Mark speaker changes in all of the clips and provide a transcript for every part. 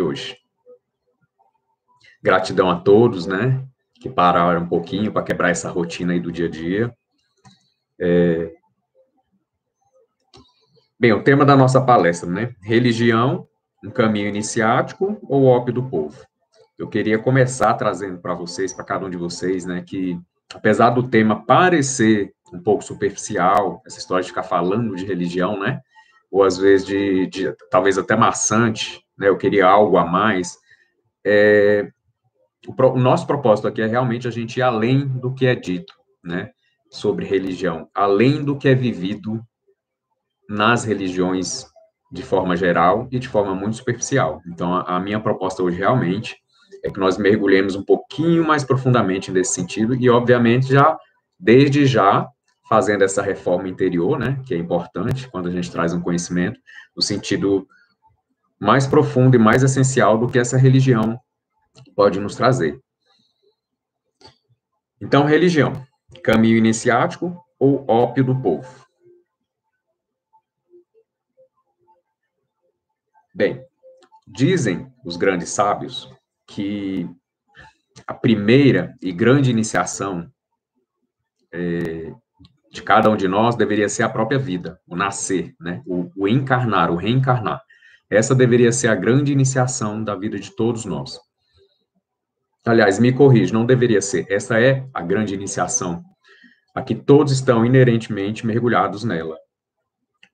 Speaker 1: hoje. Gratidão a todos, né, que pararam um pouquinho para quebrar essa rotina aí do dia a dia. Bem, o tema da nossa palestra, né, religião, um caminho iniciático ou ópio do povo? Eu queria começar trazendo para vocês, para cada um de vocês, né, que apesar do tema parecer um pouco superficial, essa história de ficar falando de religião, né, ou às vezes de talvez até maçante, né, eu queria algo a mais, o nosso propósito aqui é realmente a gente ir além do que é dito, né, sobre religião, além do que é vivido nas religiões de forma geral e de forma muito superficial. Então, a minha proposta hoje realmente é que nós mergulhemos um pouquinho mais profundamente nesse sentido e, obviamente, desde já, fazendo essa reforma interior, né, que é importante quando a gente traz um conhecimento, no sentido mais profundo e mais essencial do que essa religião pode nos trazer. Então, religião, caminho iniciático ou ópio do povo? Bem, dizem os grandes sábios que a primeira e grande iniciação de cada um de nós deveria ser a própria vida, o nascer, né? O encarnar, o reencarnar. Essa deveria ser a grande iniciação da vida de todos nós. Aliás, me corrija, não deveria ser. Essa é a grande iniciação, a que todos estão inerentemente mergulhados nela.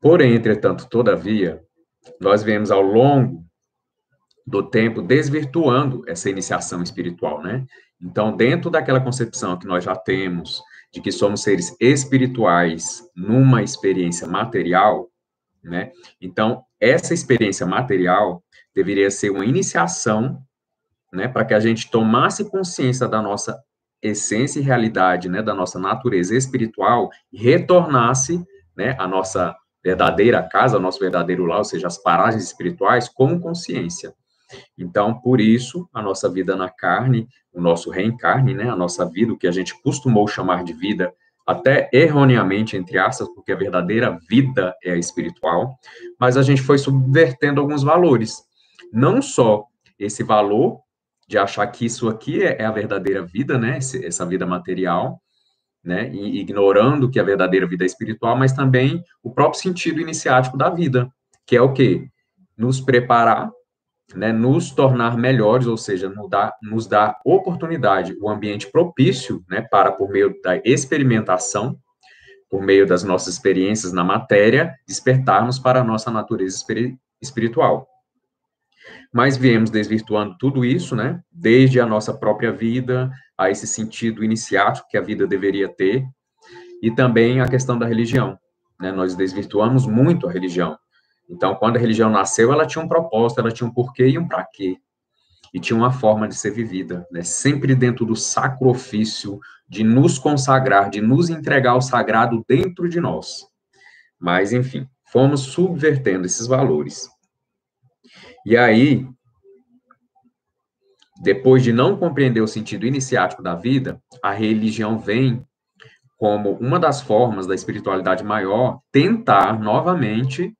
Speaker 1: Porém, entretanto, todavia, nós vemos ao longo do tempo desvirtuando essa iniciação espiritual, né? Então, dentro daquela concepção que nós já temos de que somos seres espirituais numa experiência material, né? Então, essa experiência material deveria ser uma iniciação, né, para que a gente tomasse consciência da nossa essência e realidade, né, da nossa natureza espiritual e retornasse, né, à nossa verdadeira casa, ao nosso verdadeiro lar, ou seja, as paragens espirituais com consciência. Então, por isso, a nossa vida na carne, o nosso reencarne, né, a nossa vida, o que a gente costumou chamar de vida, até erroneamente, entre aspas, porque a verdadeira vida é a espiritual, mas a gente foi subvertendo alguns valores. Não só esse valor de achar que isso aqui é a verdadeira vida, né, essa vida material, né, e ignorando que a verdadeira vida é espiritual, mas também o próprio sentido iniciático da vida, que é o quê? Nos preparar, né, nos tornar melhores, ou seja, nos dar oportunidade, o ambiente propício, né, para, por meio da experimentação, por meio das nossas experiências na matéria, despertarmos para a nossa natureza espiritual. Mas viemos desvirtuando tudo isso, né, desde a nossa própria vida, a esse sentido iniciático que a vida deveria ter, e também a questão da religião, né, nós desvirtuamos muito a religião. Então, quando a religião nasceu, ela tinha um propósito, ela tinha um porquê e um para quê. E tinha uma forma de ser vivida, né? Sempre dentro do sacro ofício de nos consagrar, de nos entregar ao sagrado dentro de nós. Mas, enfim, fomos subvertendo esses valores. E aí, depois de não compreender o sentido iniciático da vida, a religião vem como uma das formas da espiritualidade maior tentar novamente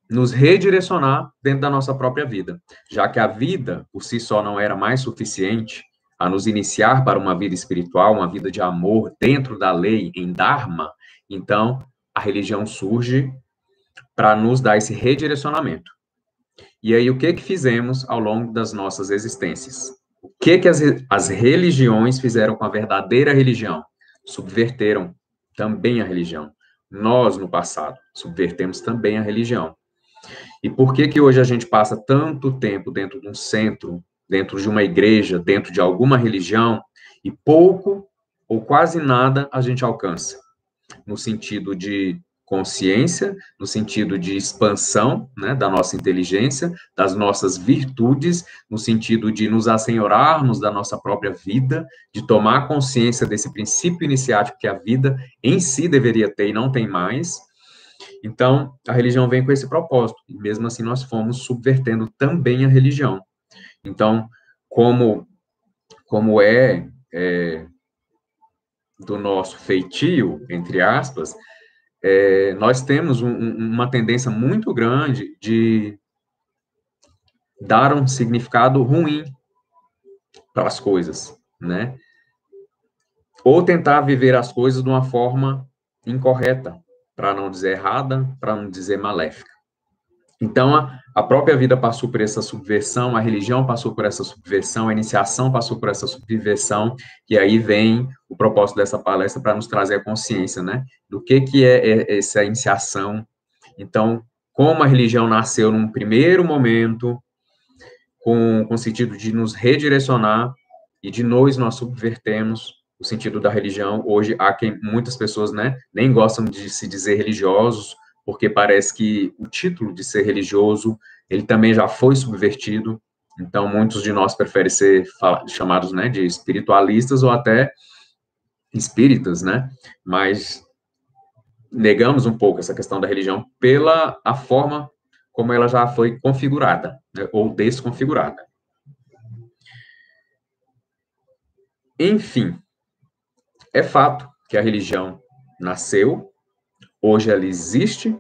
Speaker 1: nos redirecionar dentro da nossa própria vida, já que a vida por si só não era mais suficiente a nos iniciar para uma vida espiritual, uma vida de amor dentro da lei, em Dharma, então a religião surge para nos dar esse redirecionamento. E aí, o que fizemos ao longo das nossas existências? O que as religiões fizeram com a verdadeira religião? Subverteram também a religião. Nós, no passado, subvertemos também a religião. E por que hoje a gente passa tanto tempo dentro de um centro, dentro de uma igreja, dentro de alguma religião, e pouco ou quase nada a gente alcança? No sentido de consciência, no sentido de expansão, né, da nossa inteligência, das nossas virtudes, no sentido de nos assenhorarmos da nossa própria vida, de tomar consciência desse princípio iniciático que a vida em si deveria ter e não tem mais. Então, a religião vem com esse propósito, e mesmo assim nós fomos subvertendo também a religião. Então, como é do nosso feitio, entre aspas, nós temos uma tendência muito grande de dar um significado ruim para as coisas, né? Ou tentar viver as coisas de uma forma incorreta, para não dizer errada, para não dizer maléfica. Então, a própria vida passou por essa subversão, a religião passou por essa subversão, a iniciação passou por essa subversão, e aí vem o propósito dessa palestra para nos trazer a consciência, né? Do que é essa iniciação. Então, como a religião nasceu num primeiro momento, com o sentido de nos redirecionar, e de nós subvertemos o sentido da religião. Hoje, há muitas pessoas, né, nem gostam de se dizer religiosos, porque parece que o título de ser religioso, ele também já foi subvertido. Então, muitos de nós preferem ser chamados, né, de espiritualistas ou até espíritas, né, mas negamos um pouco essa questão da religião pela a forma como ela já foi configurada, né, ou desconfigurada. Enfim, é fato que a religião nasceu, hoje ela existe,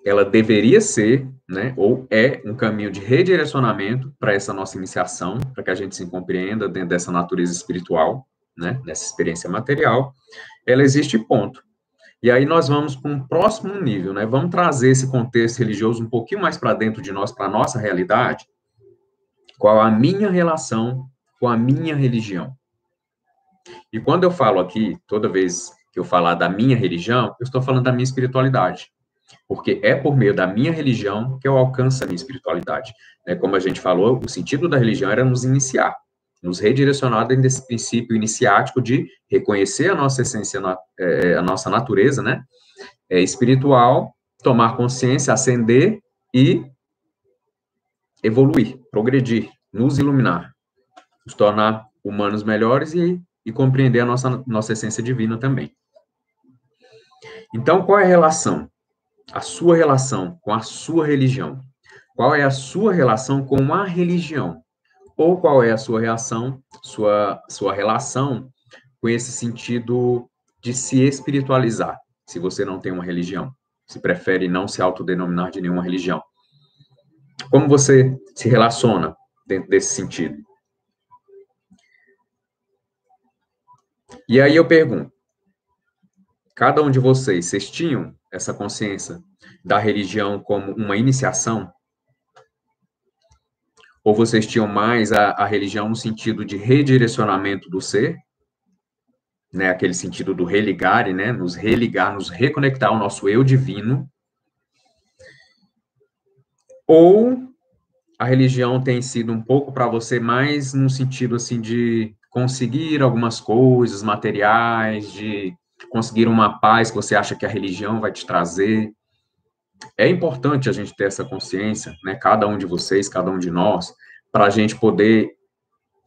Speaker 1: ela deveria ser, né, ou é um caminho de redirecionamento para essa nossa iniciação, para que a gente se compreenda dentro dessa natureza espiritual, né, nessa experiência material, ela existe, ponto. E aí nós vamos para um próximo nível, né, vamos trazer esse contexto religioso um pouquinho mais para dentro de nós, para a nossa realidade. Qual a minha relação com a minha religião? E quando eu falo aqui, toda vez que eu falar da minha religião, eu estou falando da minha espiritualidade. Porque é por meio da minha religião que eu alcanço a minha espiritualidade. Como a gente falou, o sentido da religião era nos iniciar, nos redirecionar dentro desse princípio iniciático de reconhecer a nossa essência, a nossa natureza, né, espiritual, tomar consciência, ascender e evoluir, progredir, nos iluminar, nos tornar humanos melhores e compreender a nossa essência divina também. Então, qual é a relação? A sua relação com a sua religião. Qual é a sua relação com a religião? Ou qual é a sua reação, sua relação com esse sentido de se espiritualizar, se você não tem uma religião, se prefere não se autodenominar de nenhuma religião? Como você se relaciona dentro desse sentido? E aí eu pergunto, cada um de vocês tinham essa consciência da religião como uma iniciação? Ou vocês tinham mais a religião no sentido de redirecionamento do ser? Né, aquele sentido do religar, né, nos religar, nos reconectar ao nosso eu divino? Ou a religião tem sido um pouco para você mais no sentido, assim, de conseguir algumas coisas materiais, de conseguir uma paz que você acha que a religião vai te trazer? É importante a gente ter essa consciência, né, cada um de vocês, cada um de nós, para a gente poder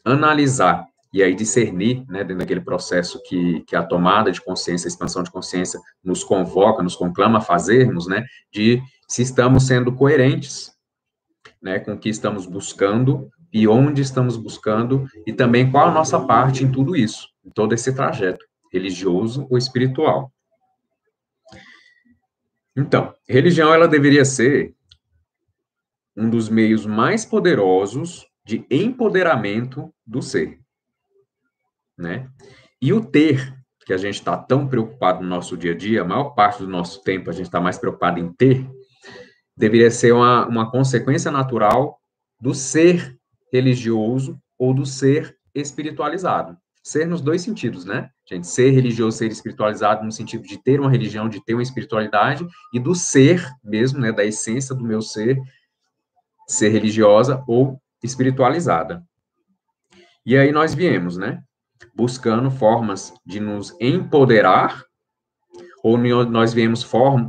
Speaker 1: analisar e aí discernir, né, dentro daquele processo que a tomada de consciência, a expansão de consciência nos convoca, nos conclama a fazermos, né, de se estamos sendo coerentes, né, com o que estamos buscando e onde estamos buscando, e também qual a nossa parte em tudo isso, em todo esse trajeto, religioso ou espiritual. Então, religião, ela deveria ser um dos meios mais poderosos de empoderamento do ser, né? E o ter, que a gente está tão preocupado no nosso dia a dia, a maior parte do nosso tempo a gente está mais preocupado em ter, deveria ser uma consequência natural do ser religioso ou do ser espiritualizado. Ser nos dois sentidos, né? Gente, ser religioso, ser espiritualizado no sentido de ter uma religião, de ter uma espiritualidade, e do ser mesmo, né, da essência do meu ser religiosa ou espiritualizada. E aí nós viemos, né, buscando formas de nos empoderar, ou nós viemos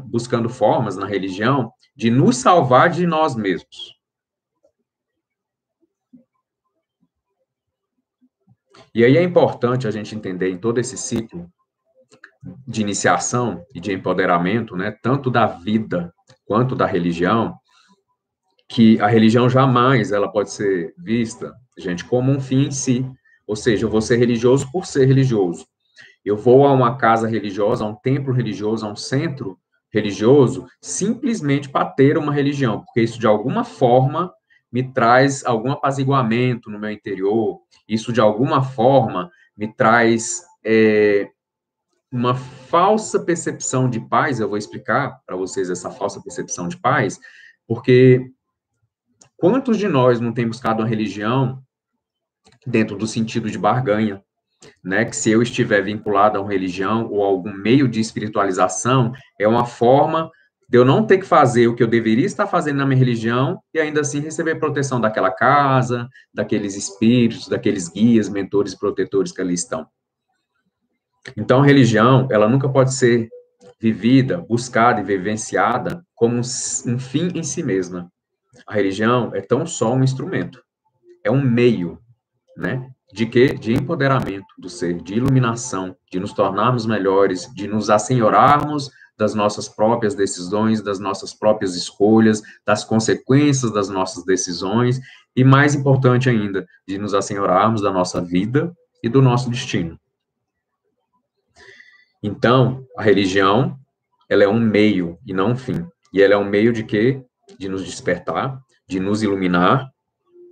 Speaker 1: buscando formas na religião de nos salvar de nós mesmos. E aí é importante a gente entender em todo esse ciclo de iniciação e de empoderamento, né, tanto da vida quanto da religião, que a religião jamais ela pode ser vista, gente, como um fim em si. Ou seja, eu vou ser religioso por ser religioso. Eu vou a uma casa religiosa, a um templo religioso, a um centro religioso, simplesmente para ter uma religião, porque isso, de alguma forma, me traz algum apaziguamento no meu interior, isso de alguma forma me traz uma falsa percepção de paz. Eu vou explicar para vocês essa falsa percepção de paz, porque quantos de nós não tem buscado uma religião dentro do sentido de barganha, né? Que se eu estiver vinculado a uma religião ou a algum meio de espiritualização, é uma forma de eu não ter que fazer o que eu deveria estar fazendo na minha religião e ainda assim receber proteção daquela casa, daqueles espíritos, daqueles guias, mentores e protetores que ali estão. Então, a religião, ela nunca pode ser vivida, buscada e vivenciada como um fim em si mesma. A religião é tão só um instrumento, é um meio, né? De quê? De empoderamento do ser, de iluminação, de nos tornarmos melhores, de nos assenhorarmos das nossas próprias decisões, das nossas próprias escolhas, das consequências das nossas decisões, e mais importante ainda, de nos assenhorarmos da nossa vida e do nosso destino. Então, a religião, ela é um meio e não um fim. E ela é um meio de quê? De nos despertar, de nos iluminar,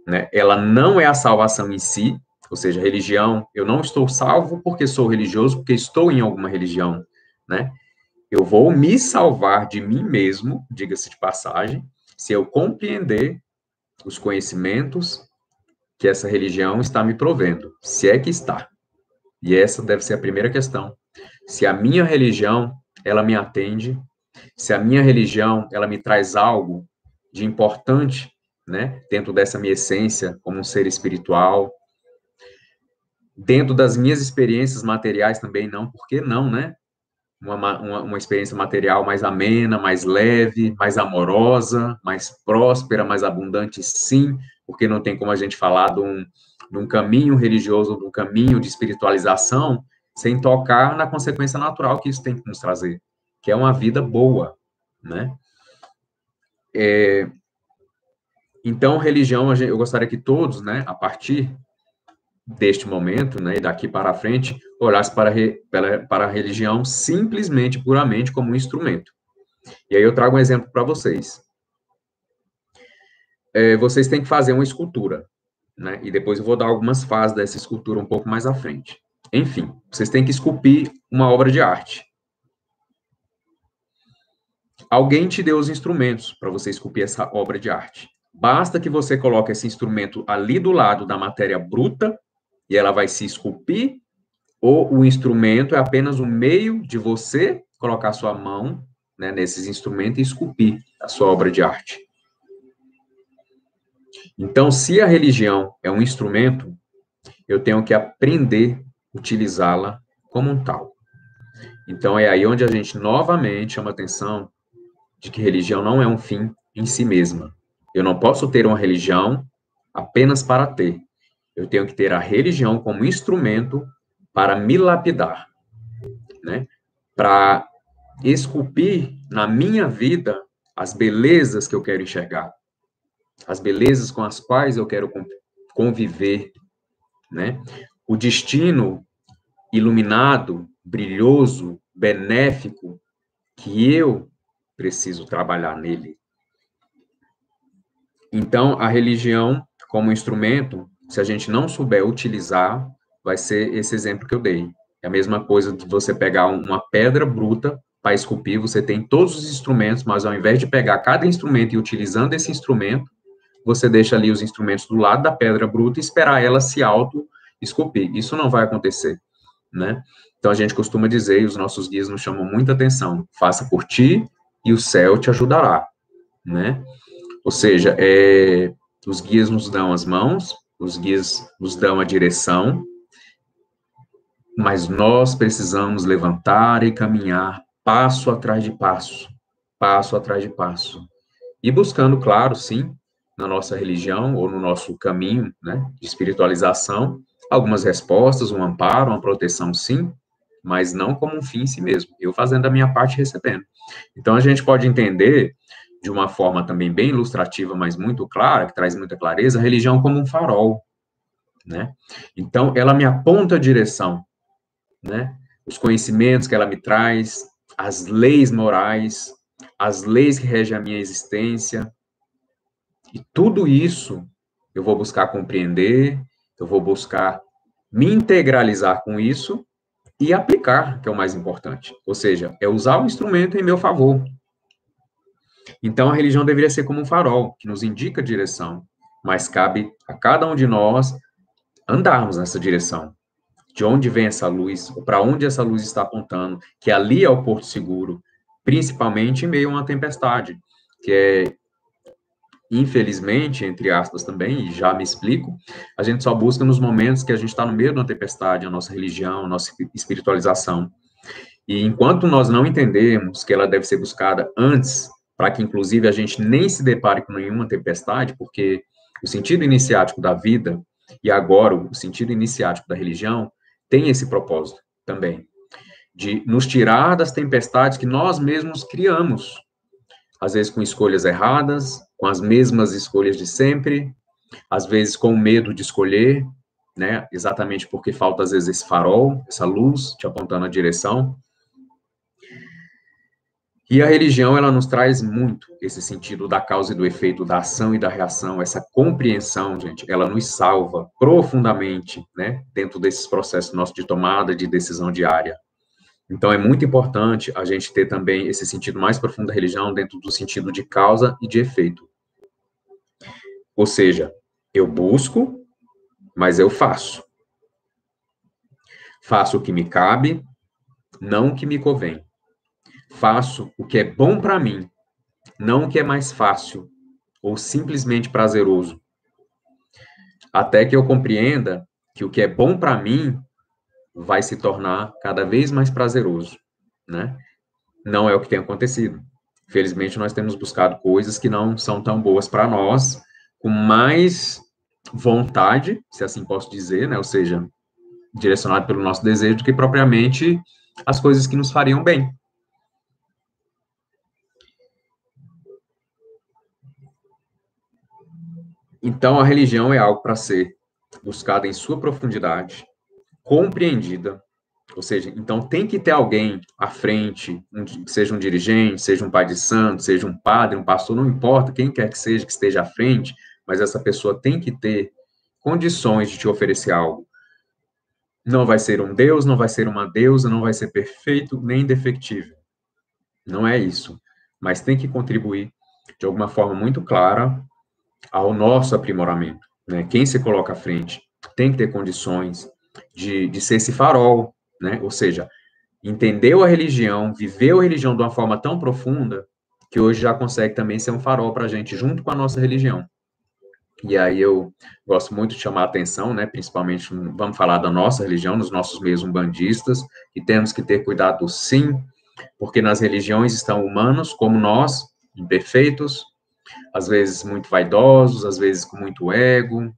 Speaker 1: né? Ela não é a salvação em si, ou seja, religião, eu não estou salvo porque sou religioso, porque estou em alguma religião, né? Eu vou me salvar de mim mesmo, diga-se de passagem, se eu compreender os conhecimentos que essa religião está me provendo, se é que está. E essa deve ser a primeira questão. Se a minha religião, ela me atende, se a minha religião, ela me traz algo de importante, né, dentro dessa minha essência, como um ser espiritual, dentro das minhas experiências materiais também, não, por que não, né? Uma experiência material mais amena, mais leve, mais amorosa, mais próspera, mais abundante, sim, porque não tem como a gente falar de um caminho religioso, de um caminho de espiritualização, sem tocar na consequência natural que isso tem que nos trazer, que é uma vida boa, né? Então, religião, eu gostaria que todos, né, a partir deste momento, né, e daqui para frente, olhasse para a religião simplesmente, puramente como um instrumento. E aí eu trago um exemplo para vocês. Vocês têm que fazer uma escultura, né, e depois eu vou dar algumas fases dessa escultura um pouco mais à frente. Enfim, vocês têm que esculpir uma obra de arte. Alguém te deu os instrumentos para você esculpir essa obra de arte. Basta que você coloque esse instrumento ali do lado da matéria bruta e ela vai se esculpir, ou o instrumento é apenas um meio de você colocar sua mão, né, nesses instrumentos e esculpir a sua obra de arte. Então, se a religião é um instrumento, eu tenho que aprender a utilizá-la como um tal. Então, é aí onde a gente novamente chama atenção de que religião não é um fim em si mesma. Eu não posso ter uma religião apenas para ter. Eu tenho que ter a religião como instrumento para me lapidar, né? Para esculpir na minha vida as belezas que eu quero enxergar, as belezas com as quais eu quero conviver, né? O destino iluminado, brilhoso, benéfico, que eu preciso trabalhar nele. Então, a religião, como instrumento, se a gente não souber utilizar, vai ser esse exemplo que eu dei. É a mesma coisa de você pegar uma pedra bruta para esculpir, você tem todos os instrumentos, mas ao invés de pegar cada instrumento e utilizando esse instrumento, você deixa ali os instrumentos do lado da pedra bruta e esperar ela se auto-esculpir. Isso não vai acontecer, né? Então, a gente costuma dizer, e os nossos guias nos chamam muita atenção, faça por ti e o céu te ajudará, né? Ou seja, os guias nos dão as mãos, os guias nos dão a direção, mas nós precisamos levantar e caminhar passo atrás de passo, passo atrás de passo. E buscando, claro, sim, na nossa religião ou no nosso caminho, né, de espiritualização, algumas respostas, um amparo, uma proteção, sim, mas não como um fim em si mesmo. Eu fazendo a minha parte, recebendo. Então, a gente pode entender, de uma forma também bem ilustrativa, mas muito clara, que traz muita clareza, a religião como um farol, né? Então, ela me aponta a direção, né? Os conhecimentos que ela me traz, as leis morais, as leis que regem a minha existência. E tudo isso eu vou buscar compreender, eu vou buscar me integralizar com isso e aplicar, que é o mais importante. Ou seja, é usar o instrumento em meu favor. Então, a religião deveria ser como um farol, que nos indica a direção, mas cabe a cada um de nós andarmos nessa direção. De onde vem essa luz, ou para onde essa luz está apontando, que ali é o porto seguro, principalmente em meio a uma tempestade, que é, infelizmente, entre aspas também, e já me explico, a gente só busca nos momentos que a gente está no meio de uma tempestade, a nossa religião, a nossa espiritualização. E enquanto nós não entendemos que ela deve ser buscada antes, para que, inclusive, a gente nem se depare com nenhuma tempestade, porque o sentido iniciático da vida, e agora o sentido iniciático da religião, tem esse propósito também, de nos tirar das tempestades que nós mesmos criamos, às vezes com escolhas erradas, com as mesmas escolhas de sempre, às vezes com medo de escolher, né, exatamente porque falta, às vezes, esse farol, essa luz te apontando a direção. E a religião, ela nos traz muito esse sentido da causa e do efeito, da ação e da reação, essa compreensão, gente, ela nos salva profundamente, né, dentro desses processos nossos de tomada de decisão diária. Então, é muito importante a gente ter também esse sentido mais profundo da religião dentro do sentido de causa e de efeito. Ou seja, eu busco, mas eu faço. Faço o que me cabe, não o que me convém. Faço o que é bom para mim, não o que é mais fácil ou simplesmente prazeroso. Até que eu compreenda que o que é bom para mim vai se tornar cada vez mais prazeroso, né? Não é o que tem acontecido. Felizmente, nós temos buscado coisas que não são tão boas para nós, com mais vontade, se assim posso dizer, né? Ou seja, direcionado pelo nosso desejo, do que propriamente as coisas que nos fariam bem. Então, a religião é algo para ser buscada em sua profundidade, compreendida, ou seja, então tem que ter alguém à frente, seja um dirigente, seja um pai de santo, seja um padre, um pastor, não importa, quem quer que seja que esteja à frente, mas essa pessoa tem que ter condições de te oferecer algo. Não vai ser um Deus, não vai ser uma deusa, não vai ser perfeito nem indefectível. Não é isso. Mas tem que contribuir de alguma forma muito clara ao nosso aprimoramento, né? Quem se coloca à frente tem que ter condições de ser esse farol, né? Ou seja, entendeu a religião, viveu a religião de uma forma tão profunda que hoje já consegue também ser um farol para a gente junto com a nossa religião. E aí eu gosto muito de chamar a atenção, né? Principalmente, vamos falar da nossa religião, nos nossos meios umbandistas, e temos que ter cuidado sim, porque nas religiões estão humanos como nós, imperfeitos, às vezes muito vaidosos, às vezes com muito ego,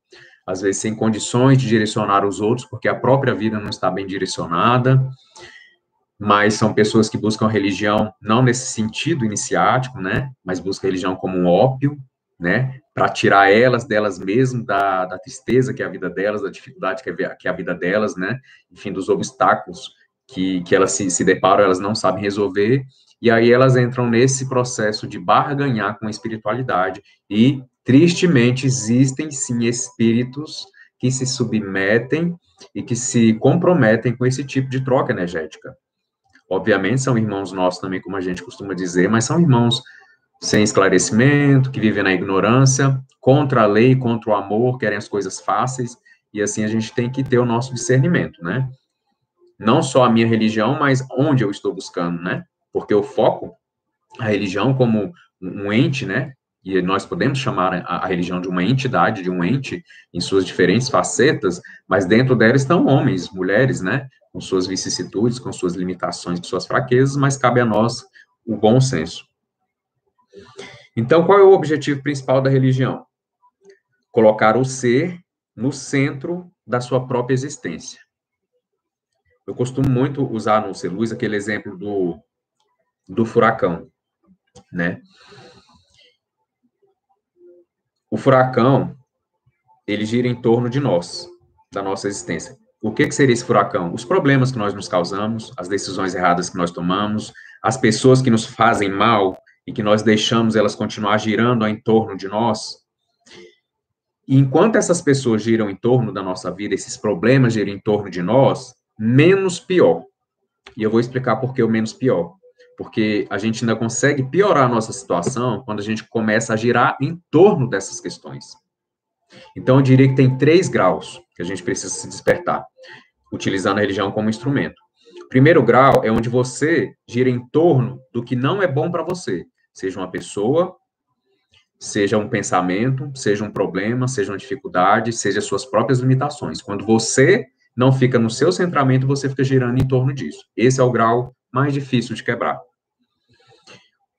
Speaker 1: às vezes sem condições de direcionar os outros, porque a própria vida não está bem direcionada, mas são pessoas que buscam a religião não nesse sentido iniciático, né, mas buscam a religião como um ópio, né, para tirar elas delas mesmas, da tristeza que é a vida delas, da dificuldade que é a vida delas, né, enfim, dos obstáculos que elas se deparam, elas não sabem resolver, e aí elas entram nesse processo de barganhar com a espiritualidade, e, tristemente, existem, sim, espíritos que se submetem e que se comprometem com esse tipo de troca energética. Obviamente, são irmãos nossos também, como a gente costuma dizer, mas são irmãos sem esclarecimento, que vivem na ignorância, contra a lei, contra o amor, querem as coisas fáceis, e assim a gente tem que ter o nosso discernimento, né? Não só a minha religião, mas onde eu estou buscando, né? Porque eu foco a religião como um ente, né? E nós podemos chamar a religião de uma entidade, de um ente, em suas diferentes facetas, mas dentro dela estão homens, mulheres, né? Com suas vicissitudes, com suas limitações, com suas fraquezas, mas cabe a nós o bom senso. Então, qual é o objetivo principal da religião? Colocar o ser no centro da sua própria existência. Eu costumo muito usar no C. Luz aquele exemplo do furacão, né? O furacão, ele gira em torno de nós, da nossa existência. O que seria esse furacão? Os problemas que nós nos causamos, as decisões erradas que nós tomamos, as pessoas que nos fazem mal e que nós deixamos elas continuar girando em torno de nós, E enquanto essas pessoas giram em torno da nossa vida, esses problemas giram em torno de nós, menos pior. E eu vou explicar por que o menos pior. Porque a gente ainda consegue piorar a nossa situação quando a gente começa a girar em torno dessas questões. Então, eu diria que tem 3 graus que a gente precisa se despertar, utilizando a religião como instrumento. O primeiro grau é onde você gira em torno do que não é bom para você, seja uma pessoa, seja um pensamento, seja um problema, seja uma dificuldade, seja suas próprias limitações. Quando você não fica no seu centramento, você fica girando em torno disso. Esse é o grau mais difícil de quebrar.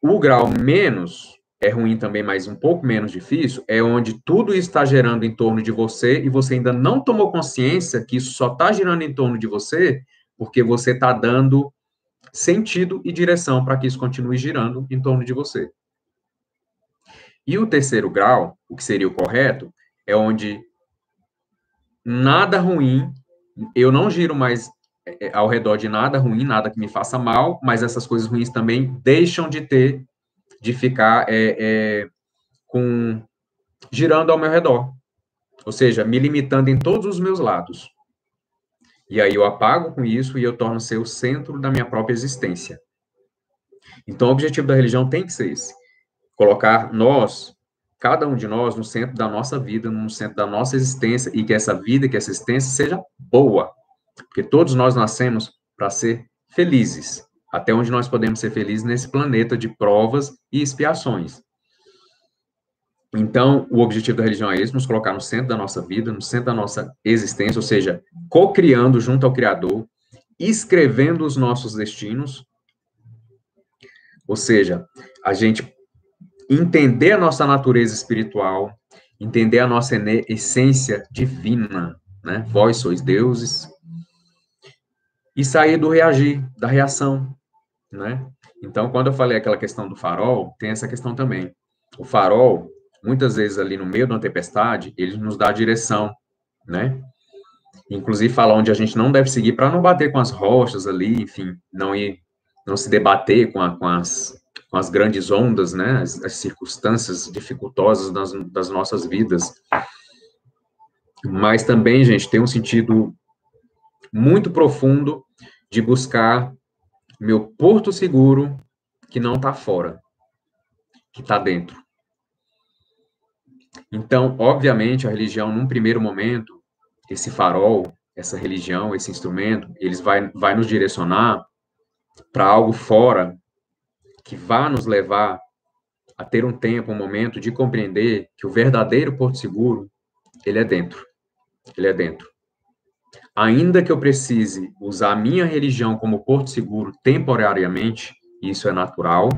Speaker 1: O grau menos é ruim também, mas um pouco menos difícil, é onde tudo está girando em torno de você e você ainda não tomou consciência que isso só está girando em torno de você porque você está dando sentido e direção para que isso continue girando em torno de você. E o terceiro grau, o que seria o correto, é onde nada ruim, eu não giro mais ao redor de nada ruim, nada que me faça mal, mas essas coisas ruins também deixam de ficar girando ao meu redor. Ou seja, me limitando em todos os meus lados. E aí eu apago com isso e eu torno ser o centro da minha própria existência. Então, o objetivo da religião tem que ser esse. Colocar nós, cada um de nós, no centro da nossa vida, no centro da nossa existência, e que essa vida, que essa existência seja boa. Porque todos nós nascemos para ser felizes. Até onde nós podemos ser felizes nesse planeta de provas e expiações. Então, o objetivo da religião é esse, nos colocar no centro da nossa vida, no centro da nossa existência, ou seja, co-criando junto ao Criador, escrevendo os nossos destinos, ou seja, a gente entender a nossa natureza espiritual, entender a nossa essência divina, né? Vós sois deuses, e sair do reagir, da reação, né? Então, quando eu falei aquela questão do farol, tem essa questão também. O farol, muitas vezes ali no meio de uma tempestade, ele nos dá a direção, né? Inclusive fala onde a gente não deve seguir para não bater com as rochas ali, enfim, não se debater com as grandes ondas, né? As circunstâncias dificultosas das nossas vidas. Mas também, gente, tem um sentido muito profundo de buscar meu porto seguro que não está fora, que está dentro. Então, obviamente, a religião, num primeiro momento, esse farol, essa religião, esse instrumento, eles vai nos direcionar para algo fora que vá nos levar a ter um tempo, um momento de compreender que o verdadeiro porto seguro, ele é dentro. Ele é dentro. Ainda que eu precise usar a minha religião como porto seguro temporariamente, isso é natural,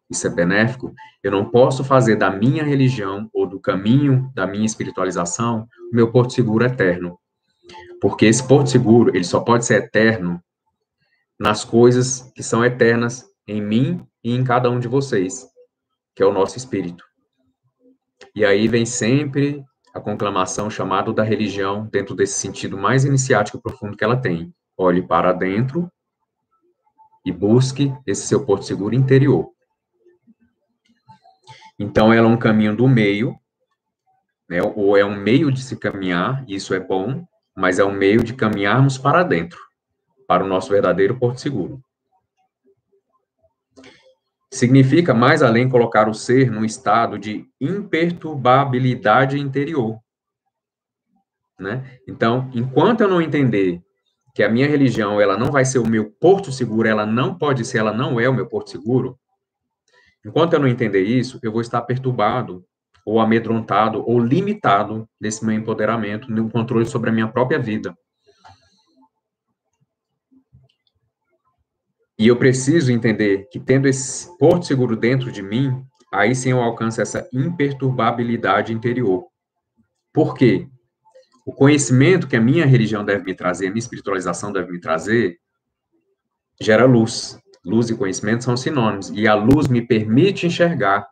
Speaker 1: isso é benéfico, eu não posso fazer da minha religião ou do caminho da minha espiritualização o meu porto seguro eterno. Porque esse porto seguro, ele só pode ser eterno nas coisas que são eternas em mim e em cada um de vocês, que é o nosso espírito. E aí vem sempre a conclamação chamada da religião dentro desse sentido mais iniciático e profundo que ela tem. Olhe para dentro e busque esse seu porto seguro interior. Então, ela é um caminho do meio, né, ou é um meio de se caminhar, isso é bom, mas é um meio de caminharmos para dentro, para o nosso verdadeiro porto seguro. Significa, mais além, colocar o ser num estado de imperturbabilidade interior. Né? Então, enquanto eu não entender que a minha religião ela não vai ser o meu porto seguro, ela não pode ser, ela não é o meu porto seguro, enquanto eu não entender isso, eu vou estar perturbado, ou amedrontado, ou limitado nesse meu empoderamento, no controle sobre a minha própria vida. E eu preciso entender que, tendo esse porto seguro dentro de mim, aí sim eu alcanço essa imperturbabilidade interior. Por quê? O conhecimento que a minha religião deve me trazer, a minha espiritualização deve me trazer, gera luz. Luz e conhecimento são sinônimos. E a luz me permite enxergar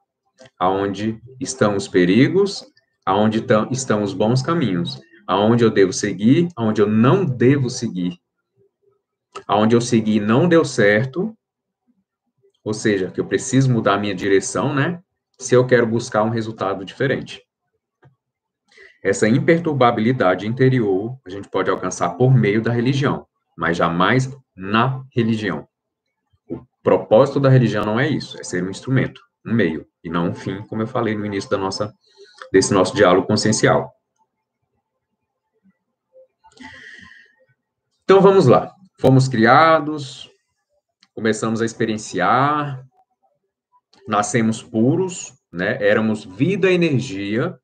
Speaker 1: aonde estão os perigos, aonde estão os bons caminhos, aonde eu devo seguir, aonde eu não devo seguir. Aonde eu segui não deu certo, ou seja, que eu preciso mudar a minha direção, né? Se eu quero buscar um resultado diferente. Essa imperturbabilidade interior a gente pode alcançar por meio da religião, mas jamais na religião. O propósito da religião não é isso, é ser um instrumento, um meio, e não um fim, como eu falei no início desse nosso diálogo consciencial. Então, vamos lá. Fomos criados, começamos a experienciar, nascemos puros, né? Éramos vida e energia,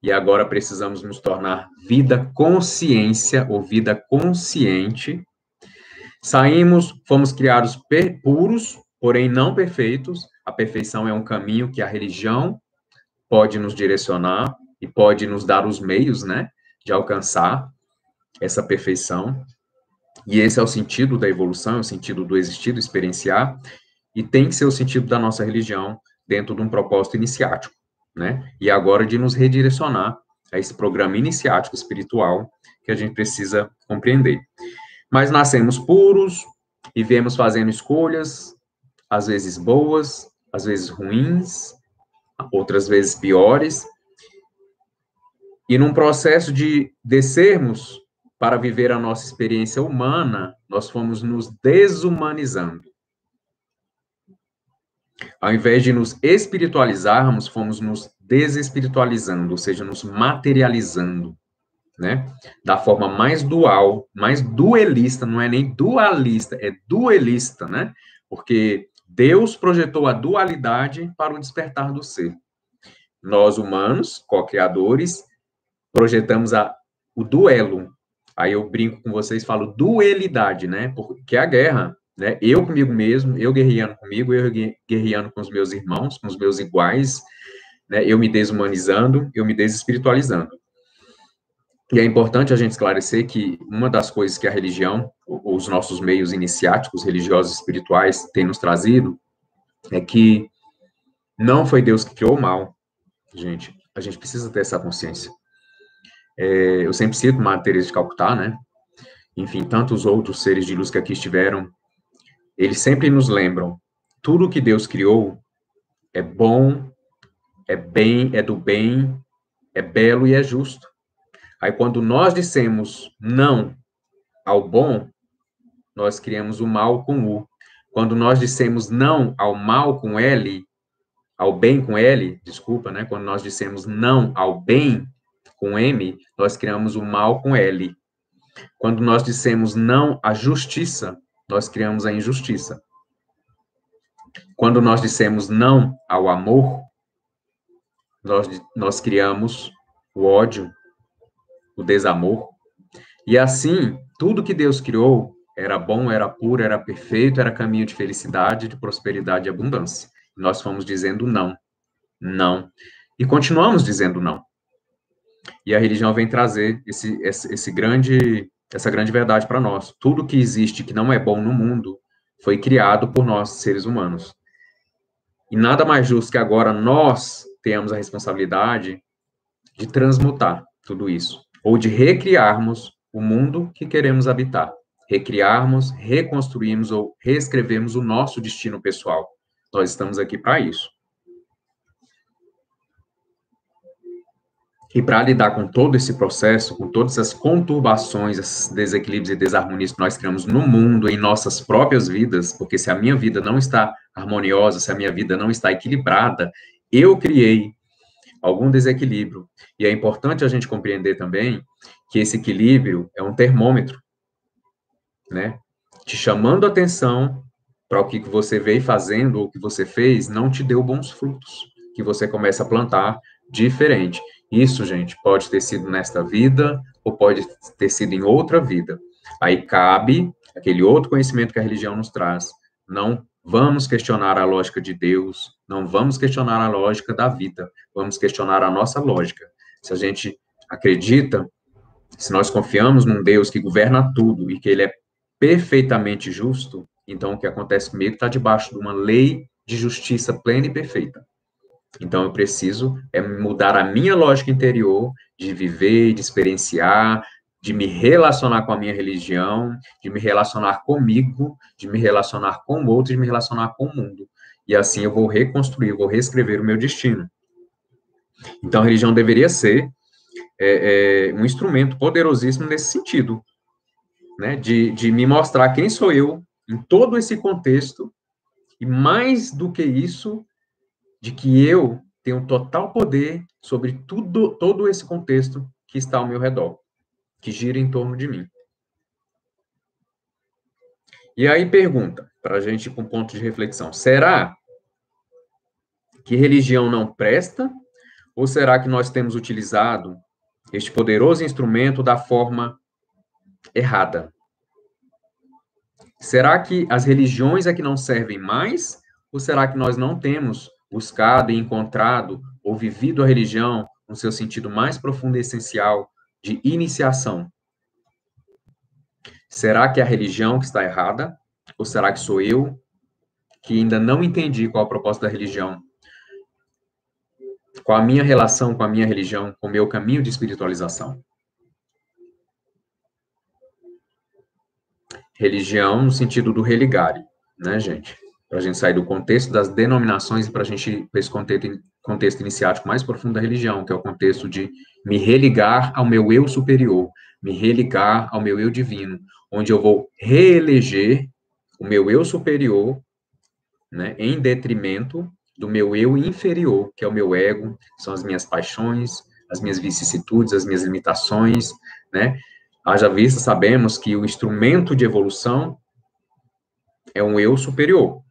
Speaker 1: e agora precisamos nos tornar vida consciência ou vida consciente. Saímos, fomos criados puros, porém não perfeitos. A perfeição é um caminho que a religião pode nos direcionar e pode nos dar os meios, né, de alcançar essa perfeição. E esse é o sentido da evolução, é o sentido do existir, do experienciar, e tem que ser o sentido da nossa religião dentro de um propósito iniciático, né? E agora de nos redirecionar a esse programa iniciático espiritual que a gente precisa compreender. Mas nascemos puros e viemos fazendo escolhas, às vezes boas, às vezes ruins, outras vezes piores, e num processo de descermos para viver a nossa experiência humana, nós fomos nos desumanizando. Ao invés de nos espiritualizarmos, fomos nos desespiritualizando, ou seja, nos materializando, né? Da forma mais dual, mais duelista, não é nem dualista, é duelista, né? Porque Deus projetou a dualidade para o despertar do ser. Nós, humanos, co-criadores, projetamos o duelo. Aí eu brinco com vocês, falo duelidade, né? Porque é a guerra, né? Eu comigo mesmo, eu guerreando comigo, eu guerreando com os meus irmãos, com os meus iguais, né? Eu me desumanizando, eu me desespiritualizando. E é importante a gente esclarecer que uma das coisas que a religião, os nossos meios iniciáticos, religiosos e espirituais, têm nos trazido, é que não foi Deus que criou o mal, gente. A gente precisa ter essa consciência. Eu sempre cito Madre Teresa de Calcutá, né? Enfim, tantos outros seres de luz que aqui estiveram, eles sempre nos lembram, tudo que Deus criou é bom, é bem, é do bem, é belo e é justo. Aí, quando nós dissemos não ao bom, nós criamos o mal com U. Quando nós dissemos não ao mal com L, ao bem com L, desculpa, né? Quando nós dissemos não ao bem com M, nós criamos o mal com L. Quando nós dissemos não à justiça, nós criamos a injustiça. Quando nós dissemos não ao amor, nós criamos o ódio, o desamor. E assim, tudo que Deus criou era bom, era puro, era perfeito, era caminho de felicidade, de prosperidade e abundância. E nós fomos dizendo não, não. E continuamos dizendo não. E a religião vem trazer essa grande verdade para nós. Tudo que existe que não é bom no mundo foi criado por nós, seres humanos. E nada mais justo que agora nós tenhamos a responsabilidade de transmutar tudo isso, ou de recriarmos o mundo que queremos habitar. Recriarmos, reconstruirmos ou reescrevermos o nosso destino pessoal. Nós estamos aqui para isso. E para lidar com todo esse processo, com todas as conturbações, esses desequilíbrios e desarmonias que nós criamos no mundo, em nossas próprias vidas, porque se a minha vida não está harmoniosa, se a minha vida não está equilibrada, eu criei algum desequilíbrio. E é importante a gente compreender também que esse equilíbrio é um termômetro, né? Te chamando a atenção para o que você veio fazendo ou o que você fez não te deu bons frutos, que você começa a plantar diferente. Isso, gente, pode ter sido nesta vida ou pode ter sido em outra vida. Aí cabe aquele outro conhecimento que a religião nos traz. Não vamos questionar a lógica de Deus, não vamos questionar a lógica da vida, vamos questionar a nossa lógica. Se a gente acredita, se nós confiamos num Deus que governa tudo e que ele é perfeitamente justo, então o que acontece comigo está debaixo de uma lei de justiça plena e perfeita. Então, eu preciso mudar a minha lógica interior de viver, de experienciar, de me relacionar com a minha religião, de me relacionar comigo, de me relacionar com o outro, de me relacionar com o mundo. E assim eu vou reconstruir, vou reescrever o meu destino. Então, a religião deveria ser um instrumento poderosíssimo nesse sentido, né? De me mostrar quem sou eu em todo esse contexto, e mais do que isso, de que eu tenho total poder sobre todo esse contexto que está ao meu redor, que gira em torno de mim. E aí pergunta, para a gente ir para um ponto de reflexão, será que religião não presta? Ou será que nós temos utilizado este poderoso instrumento da forma errada? Será que as religiões é que não servem mais? Ou será que nós não temos buscado e encontrado ou vivido a religião no seu sentido mais profundo e essencial de iniciação? Será que é a religião que está errada? Ou será que sou eu que ainda não entendi qual a proposta da religião? Qual a minha relação com a minha religião, com o meu caminho de espiritualização? Religião no sentido do religare, né, gente? Para a gente sair do contexto das denominações e para a gente ir para esse contexto iniciático mais profundo da religião, que é o contexto de me religar ao meu eu superior, me religar ao meu eu divino, onde eu vou reeleger o meu eu superior, né, em detrimento do meu eu inferior, que é o meu ego, são as minhas paixões, as minhas vicissitudes, as minhas limitações, né? Haja vista, sabemos que o instrumento de evolução é um eu superior,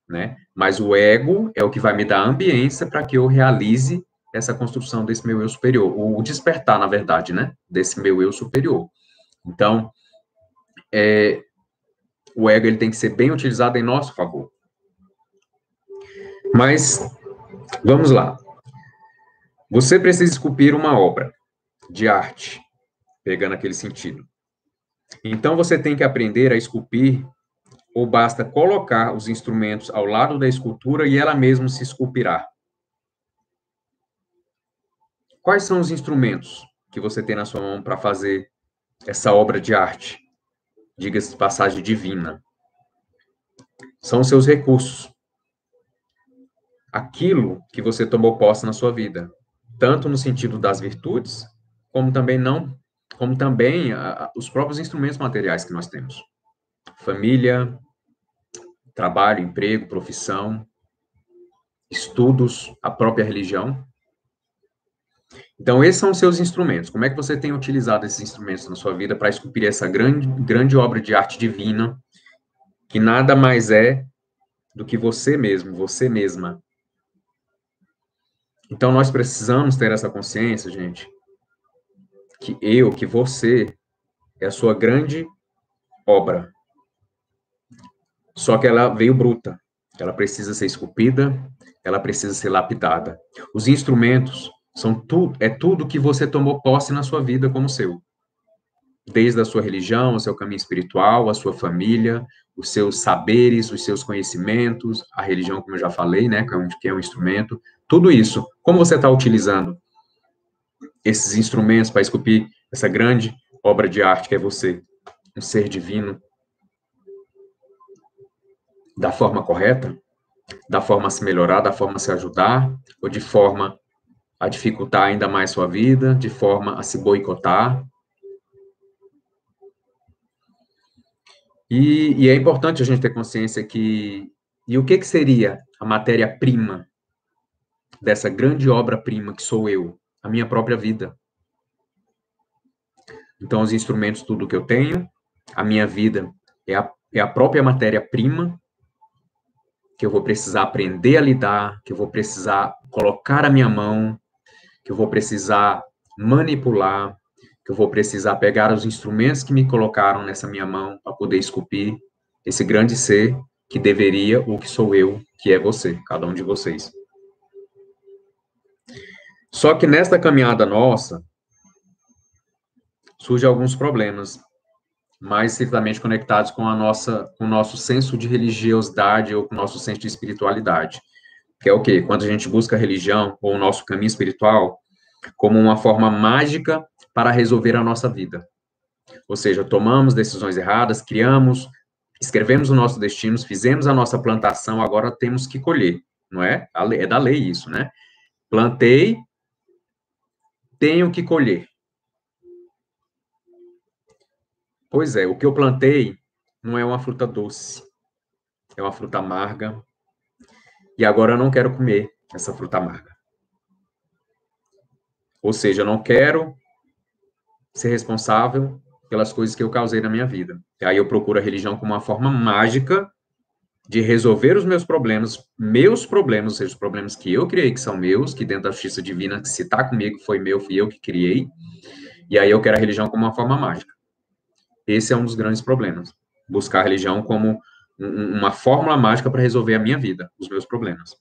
Speaker 1: né? Mas o ego é o que vai me dar ambiência para que eu realize essa construção desse meu eu superior, o despertar, na verdade, né? Desse meu eu superior. Então, o ego ele tem que ser bem utilizado em nosso favor. Mas, vamos lá. Você precisa esculpir uma obra de arte, pegando aquele sentido. Então, você tem que aprender a esculpir, ou basta colocar os instrumentos ao lado da escultura e ela mesma se esculpirá. Quais são os instrumentos que você tem na sua mão para fazer essa obra de arte? Diga-se de passagem divina. São os seus recursos. Aquilo que você tomou posse na sua vida, tanto no sentido das virtudes, como também os próprios instrumentos materiais que nós temos. Família, trabalho, emprego, profissão, estudos, a própria religião. Então, esses são os seus instrumentos. Como é que você tem utilizado esses instrumentos na sua vida para esculpir essa grande obra de arte divina, que nada mais é do que você mesmo, você mesma. Então, nós precisamos ter essa consciência, gente, que você é a sua grande obra. Só que ela veio bruta. Ela precisa ser esculpida, ela precisa ser lapidada. Os instrumentos é tudo que você tomou posse na sua vida como seu. Desde a sua religião, o seu caminho espiritual, a sua família, os seus saberes, os seus conhecimentos, a religião, como eu já falei, né, que é um instrumento, tudo isso. Como você está utilizando esses instrumentos para esculpir essa grande obra de arte que é você, um ser divino, da forma correta, da forma a se melhorar, da forma a se ajudar, ou de forma a dificultar ainda mais sua vida, de forma a se boicotar? E é importante a gente ter consciência que... E o que seria a matéria-prima dessa grande obra-prima que sou eu? A minha própria vida. Então, os instrumentos, tudo que eu tenho, a minha vida é a própria matéria-prima que eu vou precisar aprender a lidar, que eu vou precisar colocar a minha mão, que eu vou precisar manipular, que eu vou precisar pegar os instrumentos que me colocaram nessa minha mão para poder esculpir esse grande ser que deveria, ou que sou eu, que é você, cada um de vocês. Só que nesta caminhada nossa, surgem alguns problemas, mais estritamente conectados com com o nosso senso de religiosidade ou com o nosso senso de espiritualidade. Que é o quê? Quando a gente busca a religião ou o nosso caminho espiritual como uma forma mágica para resolver a nossa vida. Ou seja, tomamos decisões erradas, escrevemos o nosso destino, fizemos a nossa plantação, agora temos que colher, não é? É da lei isso, né? Plantei, tenho que colher. Pois é, o que eu plantei não é uma fruta doce, é uma fruta amarga, e agora eu não quero comer essa fruta amarga. Ou seja, eu não quero ser responsável pelas coisas que eu causei na minha vida. E aí eu procuro a religião como uma forma mágica de resolver os meus problemas, ou seja, os problemas que eu criei, que são meus, que dentro da justiça divina, se está comigo, foi meu, fui eu que criei, e aí eu quero a religião como uma forma mágica. Esse é um dos grandes problemas. Buscar a religião como uma fórmula mágica para resolver a minha vida, os meus problemas.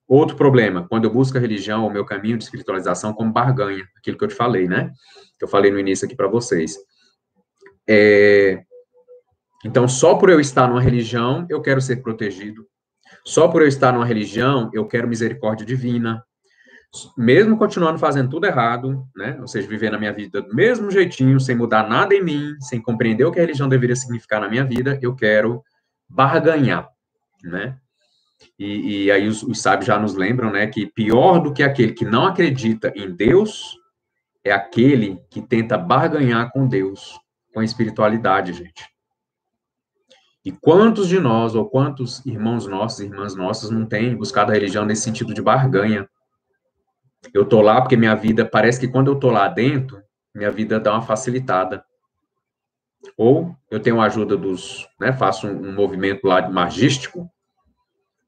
Speaker 1: Outro problema, quando eu busco a religião, o meu caminho de espiritualização como barganha, aquilo que eu te falei, né? Que eu falei no início aqui para vocês. Então, só por eu estar numa religião, eu quero ser protegido. Só por eu estar numa religião, eu quero misericórdia divina. Mesmo continuando fazendo tudo errado, né? Ou seja, vivendo a minha vida do mesmo jeitinho, sem mudar nada em mim, sem compreender o que a religião deveria significar na minha vida, eu quero barganhar, né? E aí os sábios já nos lembram, né, que pior do que aquele que não acredita em Deus é aquele que tenta barganhar com Deus, com a espiritualidade, gente. E quantos de nós, ou quantos irmãos nossos, irmãs nossas, não têm buscado a religião nesse sentido de barganha? Eu tô lá porque minha vida, parece que quando eu tô lá dentro, minha vida dá uma facilitada. Ou eu tenho a ajuda dos, né, faço um movimento lá de magístico,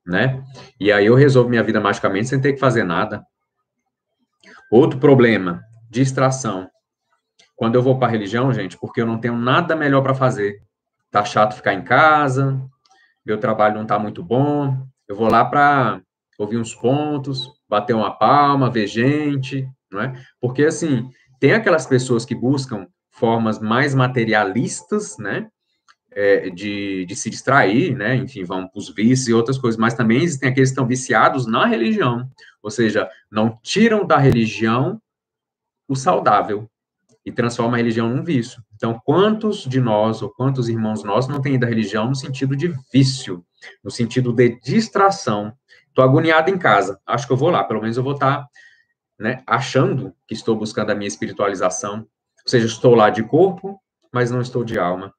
Speaker 1: né? E aí eu resolvo minha vida magicamente sem ter que fazer nada. Outro problema, distração. Quando eu vou para a religião, gente, porque eu não tenho nada melhor para fazer. Tá chato ficar em casa, meu trabalho não tá muito bom, eu vou lá para ouvir uns pontos, bater uma palma, ver gente, não é? Porque, assim, tem aquelas pessoas que buscam formas mais materialistas, né, de se distrair, né, enfim, vão para os vícios e outras coisas, mas também existem aqueles que estão viciados na religião, ou seja, não tiram da religião o saudável e transformam a religião num vício. Então, quantos de nós, ou quantos irmãos nossos não têm ido à religião no sentido de vício, no sentido de distração? Estou agoniado em casa, acho que eu vou lá, pelo menos eu vou estar, né, achando que estou buscando a minha espiritualização, ou seja, estou lá de corpo, mas não estou de alma.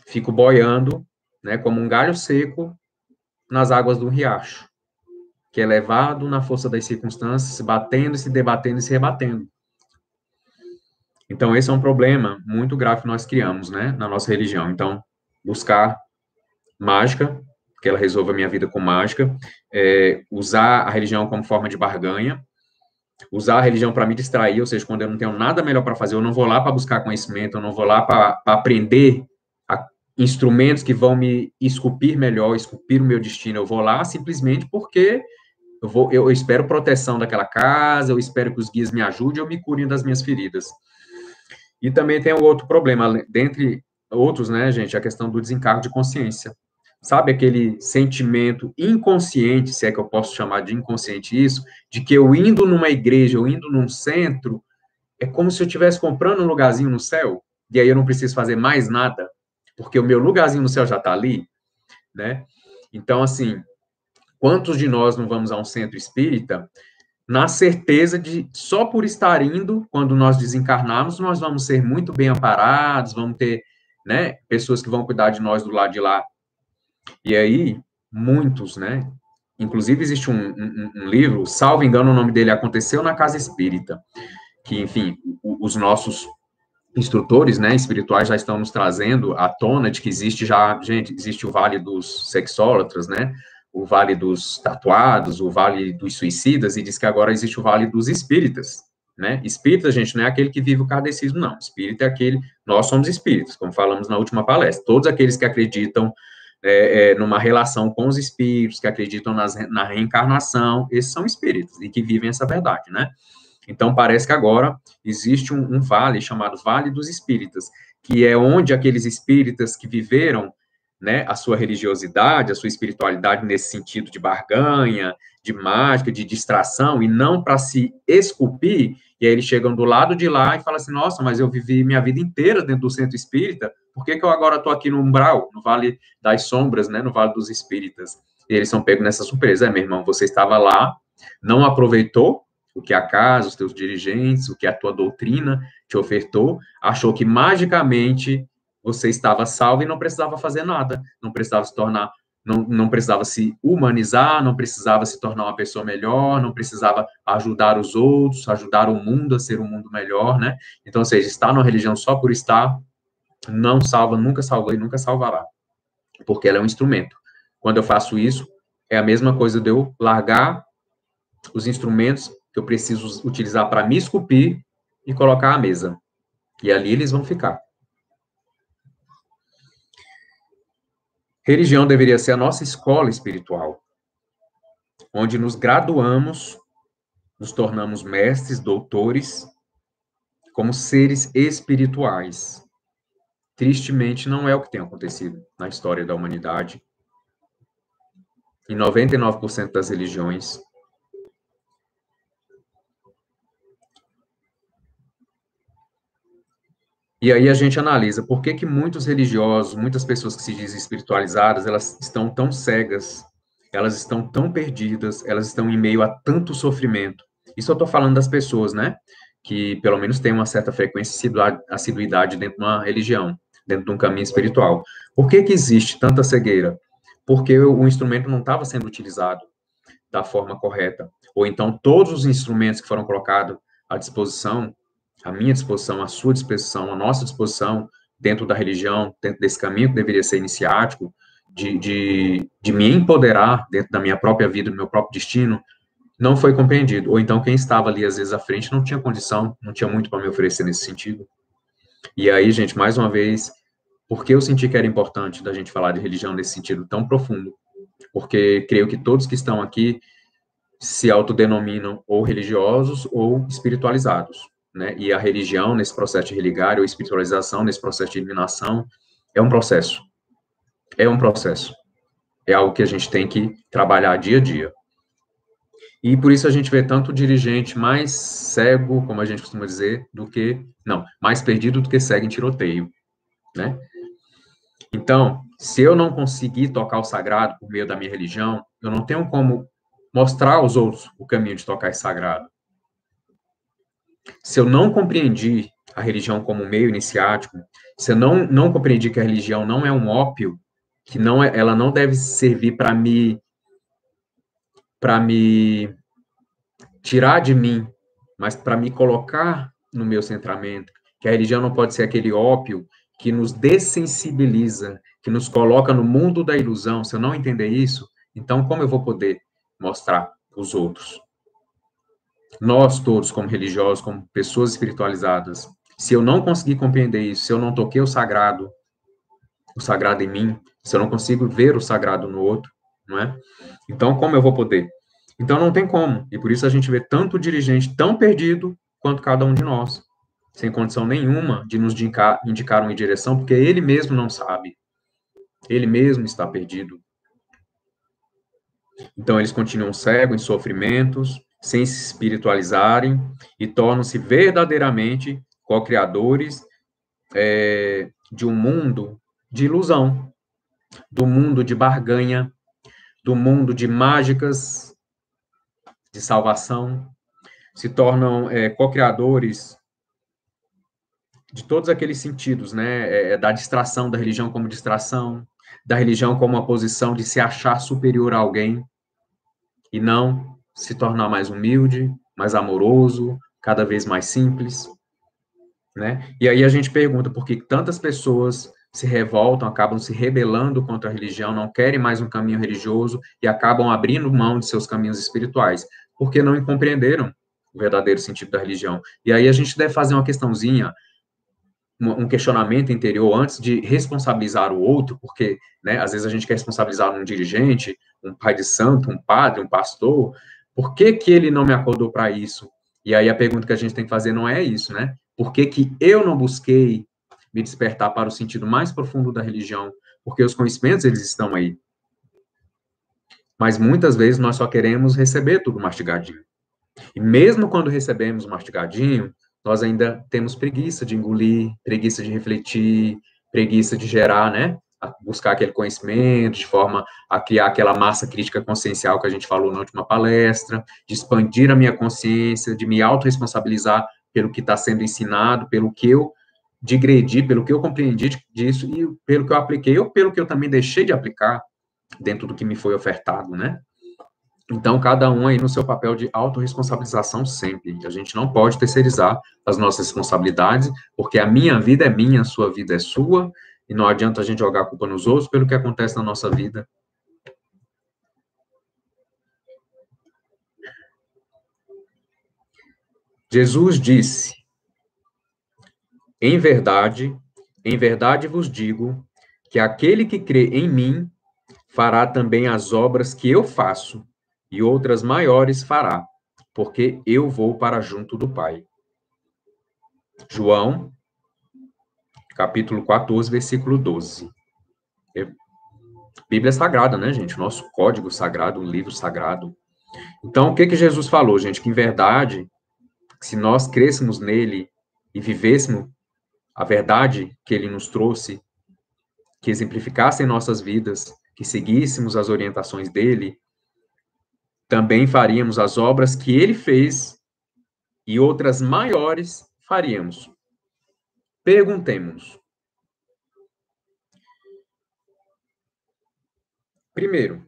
Speaker 1: Fico boiando, né, como um galho seco nas águas do riacho, que é levado na força das circunstâncias, se batendo, se debatendo e se rebatendo. Então, esse é um problema muito grave que nós criamos, né, na nossa religião. Então, buscar mágica, que ela resolva a minha vida com mágica, usar a religião como forma de barganha, usar a religião para me distrair, ou seja, quando eu não tenho nada melhor para fazer, eu não vou lá para buscar conhecimento, eu não vou lá para aprender instrumentos que vão me esculpir melhor, esculpir o meu destino, eu vou lá simplesmente porque eu espero proteção daquela casa, eu espero que os guias me ajudem ou me curem das minhas feridas. E também tem um outro problema, dentre outros, né, gente, a questão do desencargo de consciência. Sabe aquele sentimento inconsciente, se é que eu posso chamar de inconsciente isso, de que eu indo numa igreja, eu indo num centro, é como se eu estivesse comprando um lugarzinho no céu, e aí eu não preciso fazer mais nada, porque o meu lugarzinho no céu já está ali, né? Então, assim, quantos de nós não vamos a um centro espírita na certeza de, só por estar indo, quando nós desencarnarmos, nós vamos ser muito bem amparados, vamos ter, né, pessoas que vão cuidar de nós do lado de lá. E aí, muitos, né, inclusive existe um livro, salvo engano, o nome dele Aconteceu na Casa Espírita, que, enfim, os nossos instrutores, né, espirituais já estão nos trazendo à tona de que existe já, gente, existe o Vale dos Sexólatras, né, o Vale dos Tatuados, o Vale dos Suicidas, e diz que agora existe o Vale dos Espíritas, né? Espírita, gente, não é aquele que vive o kardecismo, não. Espírita é aquele, nós somos espíritos, como falamos na última palestra. Todos aqueles que acreditam numa relação com os espíritos, que acreditam na reencarnação, esses são espíritos, e que vivem essa verdade, né? Então, parece que agora existe um vale chamado Vale dos Espíritas, que é onde aqueles espíritas que viveram, né, a sua religiosidade, a sua espiritualidade nesse sentido de barganha, de mágica, de distração, e não para se esculpir, e aí eles chegam do lado de lá e falam assim, nossa, mas eu vivi minha vida inteira dentro do centro espírita, por que eu agora estou aqui no umbral, no Vale das Sombras, né, no Vale dos Espíritas? E eles são pegos nessa surpresa, meu irmão, você estava lá, não aproveitou, o que a casa, os teus dirigentes, o que a tua doutrina te ofertou, achou que magicamente você estava salvo e não precisava fazer nada, não precisava se tornar, não precisava se humanizar, não precisava se tornar uma pessoa melhor, não precisava ajudar os outros, ajudar o mundo a ser um mundo melhor, né? Então, ou seja, estar numa religião só por estar não salva, nunca salvou e nunca salvará, porque ela é um instrumento. Quando eu faço isso, é a mesma coisa de eu largar os instrumentos que eu preciso utilizar para me esculpir e colocar à mesa. E ali eles vão ficar. Religião deveria ser a nossa escola espiritual, onde nos graduamos, nos tornamos mestres, doutores, como seres espirituais. Tristemente, não é o que tem acontecido na história da humanidade. Em 99% das religiões, e aí a gente analisa por que que muitos religiosos, muitas pessoas que se dizem espiritualizadas, elas estão tão cegas, elas estão tão perdidas, elas estão em meio a tanto sofrimento. Isso eu estou falando das pessoas, né? Que pelo menos têm uma certa frequência e assiduidade dentro de uma religião, dentro de um caminho espiritual. Por que que existe tanta cegueira? Porque o instrumento não estava sendo utilizado da forma correta. Ou então todos os instrumentos que foram colocados à disposição, à minha disposição, à sua disposição, à nossa disposição, dentro da religião, dentro desse caminho que deveria ser iniciático, de me empoderar dentro da minha própria vida, do meu próprio destino, não foi compreendido. Ou então quem estava ali, às vezes, à frente, não tinha condição, não tinha muito para me oferecer nesse sentido. E aí, gente, mais uma vez, por que eu senti que era importante da gente falar de religião nesse sentido tão profundo? Porque creio que todos que estão aqui se autodenominam ou religiosos ou espiritualizados, né? E a religião, nesse processo de religar, ou espiritualização, nesse processo de iluminação, é um processo. É um processo. É algo que a gente tem que trabalhar dia a dia. E por isso a gente vê tanto dirigente mais cego, como a gente costuma dizer, do que, não, mais perdido do que cego em tiroteio, né? Então, se eu não conseguir tocar o sagrado por meio da minha religião, eu não tenho como mostrar aos outros o caminho de tocar esse sagrado. Se eu não compreendi a religião como meio iniciático, se eu não compreendi que a religião não é um ópio, que não é, ela não deve servir para me tirar de mim, mas para me colocar no meu centramento, que a religião não pode ser aquele ópio que nos dessensibiliza, que nos coloca no mundo da ilusão. Se eu não entender isso, então como eu vou poder mostrar os outros? Nós todos, como religiosos, como pessoas espiritualizadas, se eu não conseguir compreender isso, se eu não toquei o sagrado em mim, se eu não consigo ver o sagrado no outro, não é? Então, como eu vou poder? Então, não tem como. E por isso a gente vê tanto dirigente tão perdido quanto cada um de nós, sem condição nenhuma de nos indicar uma direção, porque ele mesmo não sabe. Ele mesmo está perdido. Então, eles continuam cegos, em sofrimentos, sem se espiritualizarem e tornam-se verdadeiramente co-criadores de um mundo de ilusão, do mundo de barganha, do mundo de mágicas, de salvação, se tornam co-criadores de todos aqueles sentidos, né, da distração, da religião como distração, da religião como uma posição de se achar superior a alguém, e não se tornar mais humilde, mais amoroso, cada vez mais simples, né? E aí a gente pergunta por que tantas pessoas se revoltam, acabam se rebelando contra a religião, não querem mais um caminho religioso e acabam abrindo mão de seus caminhos espirituais, porque não compreenderam o verdadeiro sentido da religião. E aí a gente deve fazer uma questãozinha, um questionamento interior antes de responsabilizar o outro, porque, né, às vezes a gente quer responsabilizar um dirigente, um pai de santo, um padre, um pastor, por que que ele não me acordou para isso? E aí a pergunta que a gente tem que fazer não é isso, né? Por que que eu não busquei me despertar para o sentido mais profundo da religião? Porque os conhecimentos, eles estão aí. Mas muitas vezes nós só queremos receber tudo mastigadinho. E mesmo quando recebemos mastigadinho, nós ainda temos preguiça de engolir, preguiça de refletir, preguiça de gerar, né, a buscar aquele conhecimento, de forma a criar aquela massa crítica consciencial que a gente falou na última palestra, de expandir a minha consciência, de me autorresponsabilizar pelo que está sendo ensinado, pelo que eu digredi, pelo que eu compreendi disso e pelo que eu apliquei, ou pelo que eu também deixei de aplicar dentro do que me foi ofertado, né? Então, cada um aí no seu papel de autorresponsabilização sempre. A gente não pode terceirizar as nossas responsabilidades, porque a minha vida é minha, a sua vida é sua, e não adianta a gente jogar a culpa nos outros pelo que acontece na nossa vida. Jesus disse: em verdade vos digo, que aquele que crê em mim fará também as obras que eu faço, e outras maiores fará, porque eu vou para junto do Pai. João, capítulo 14, versículo 12. Bíblia Sagrada, né, gente? Nosso código sagrado, um livro sagrado. Então, o que que Jesus falou, gente? Que, em verdade, se nós crêssemos nele e vivêssemos a verdade que ele nos trouxe, que exemplificasse em nossas vidas, que seguíssemos as orientações dele, também faríamos as obras que ele fez e outras maiores faríamos. Perguntemos. Primeiro,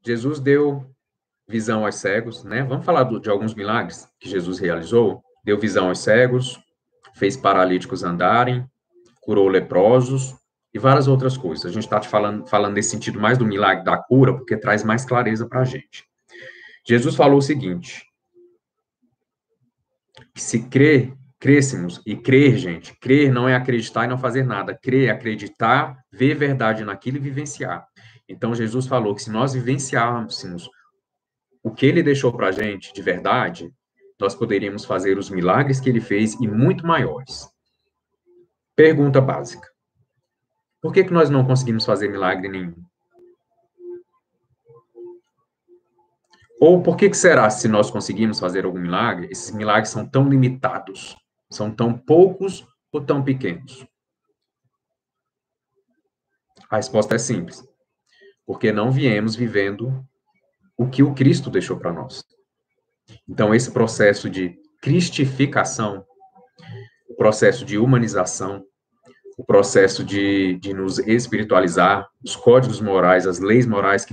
Speaker 1: Jesus deu visão aos cegos, né? Vamos falar de alguns milagres que Jesus realizou. Deu visão aos cegos, fez paralíticos andarem, curou leprosos e várias outras coisas. A gente está falando nesse sentido mais do milagre da cura, porque traz mais clareza para a gente. Jesus falou o seguinte, que se crêssemos, e crer, gente, crer não é acreditar e não fazer nada, crer é acreditar, ver verdade naquilo e vivenciar. Então, Jesus falou que se nós vivenciássemos o que ele deixou para a gente de verdade, nós poderíamos fazer os milagres que ele fez e muito maiores. Pergunta básica. Por que que nós não conseguimos fazer milagre nenhum? Ou por que que será, se nós conseguimos fazer algum milagre, esses milagres são tão limitados, são tão poucos ou tão pequenos? A resposta é simples. Porque não viemos vivendo o que o Cristo deixou para nós. Então, esse processo de cristificação, o processo de humanização, o processo de nos espiritualizar, os códigos morais, as leis morais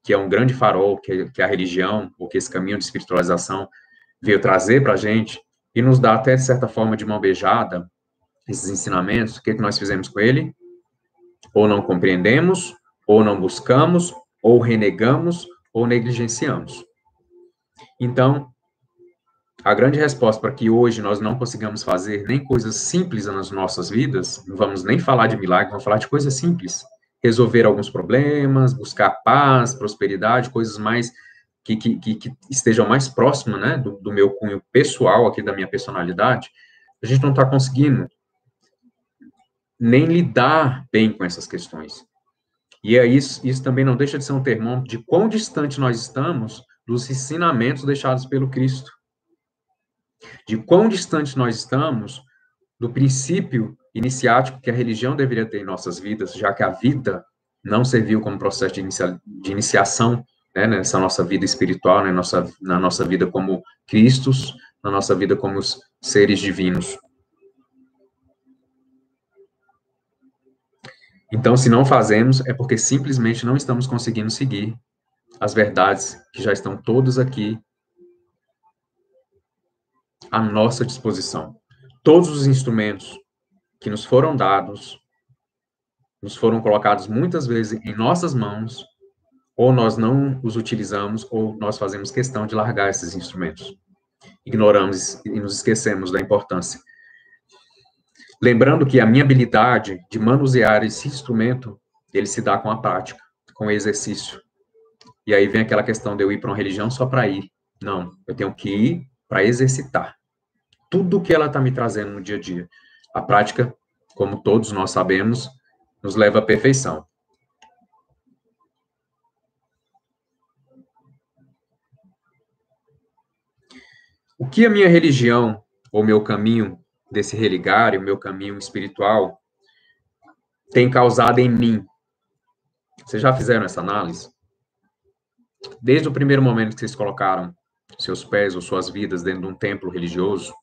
Speaker 1: que é um grande farol, que a religião, ou que esse caminho de espiritualização veio trazer para a gente, e nos dá até, de certa forma, de mão beijada, esses ensinamentos, o que nós fizemos com ele? Ou não compreendemos, ou não buscamos, ou renegamos, ou negligenciamos. Então, a grande resposta para que hoje nós não consigamos fazer nem coisas simples nas nossas vidas, não vamos nem falar de milagre, vamos falar de coisas simples. Resolver alguns problemas, buscar paz, prosperidade, coisas mais que estejam mais próximas, né, do meu cunho pessoal, aqui da minha personalidade, a gente não está conseguindo nem lidar bem com essas questões. E é isso também não deixa de ser um termômetro de quão distante nós estamos dos ensinamentos deixados pelo Cristo. De quão distante nós estamos do princípio iniciático que a religião deveria ter em nossas vidas, já que a vida não serviu como processo de iniciação, né, nessa nossa vida espiritual, né, na nossa vida como Cristos, na nossa vida como os seres divinos. Então, se não fazemos, é porque simplesmente não estamos conseguindo seguir as verdades que já estão todas aqui à nossa disposição. Todos os instrumentos que nos foram dados, nos foram colocados muitas vezes em nossas mãos, ou nós não os utilizamos, ou nós fazemos questão de largar esses instrumentos. Ignoramos e nos esquecemos da importância. Lembrando que a minha habilidade de manusear esse instrumento, ele se dá com a prática, com o exercício. E aí vem aquela questão de eu ir para uma religião só para ir. Não, eu tenho que ir para exercitar tudo que ela está me trazendo no dia a dia. A prática, como todos nós sabemos, nos leva à perfeição. O que a minha religião, ou meu caminho desse religar, o meu caminho espiritual, tem causado em mim? Vocês já fizeram essa análise? Desde o primeiro momento que vocês colocaram seus pés ou suas vidas dentro de um templo religioso,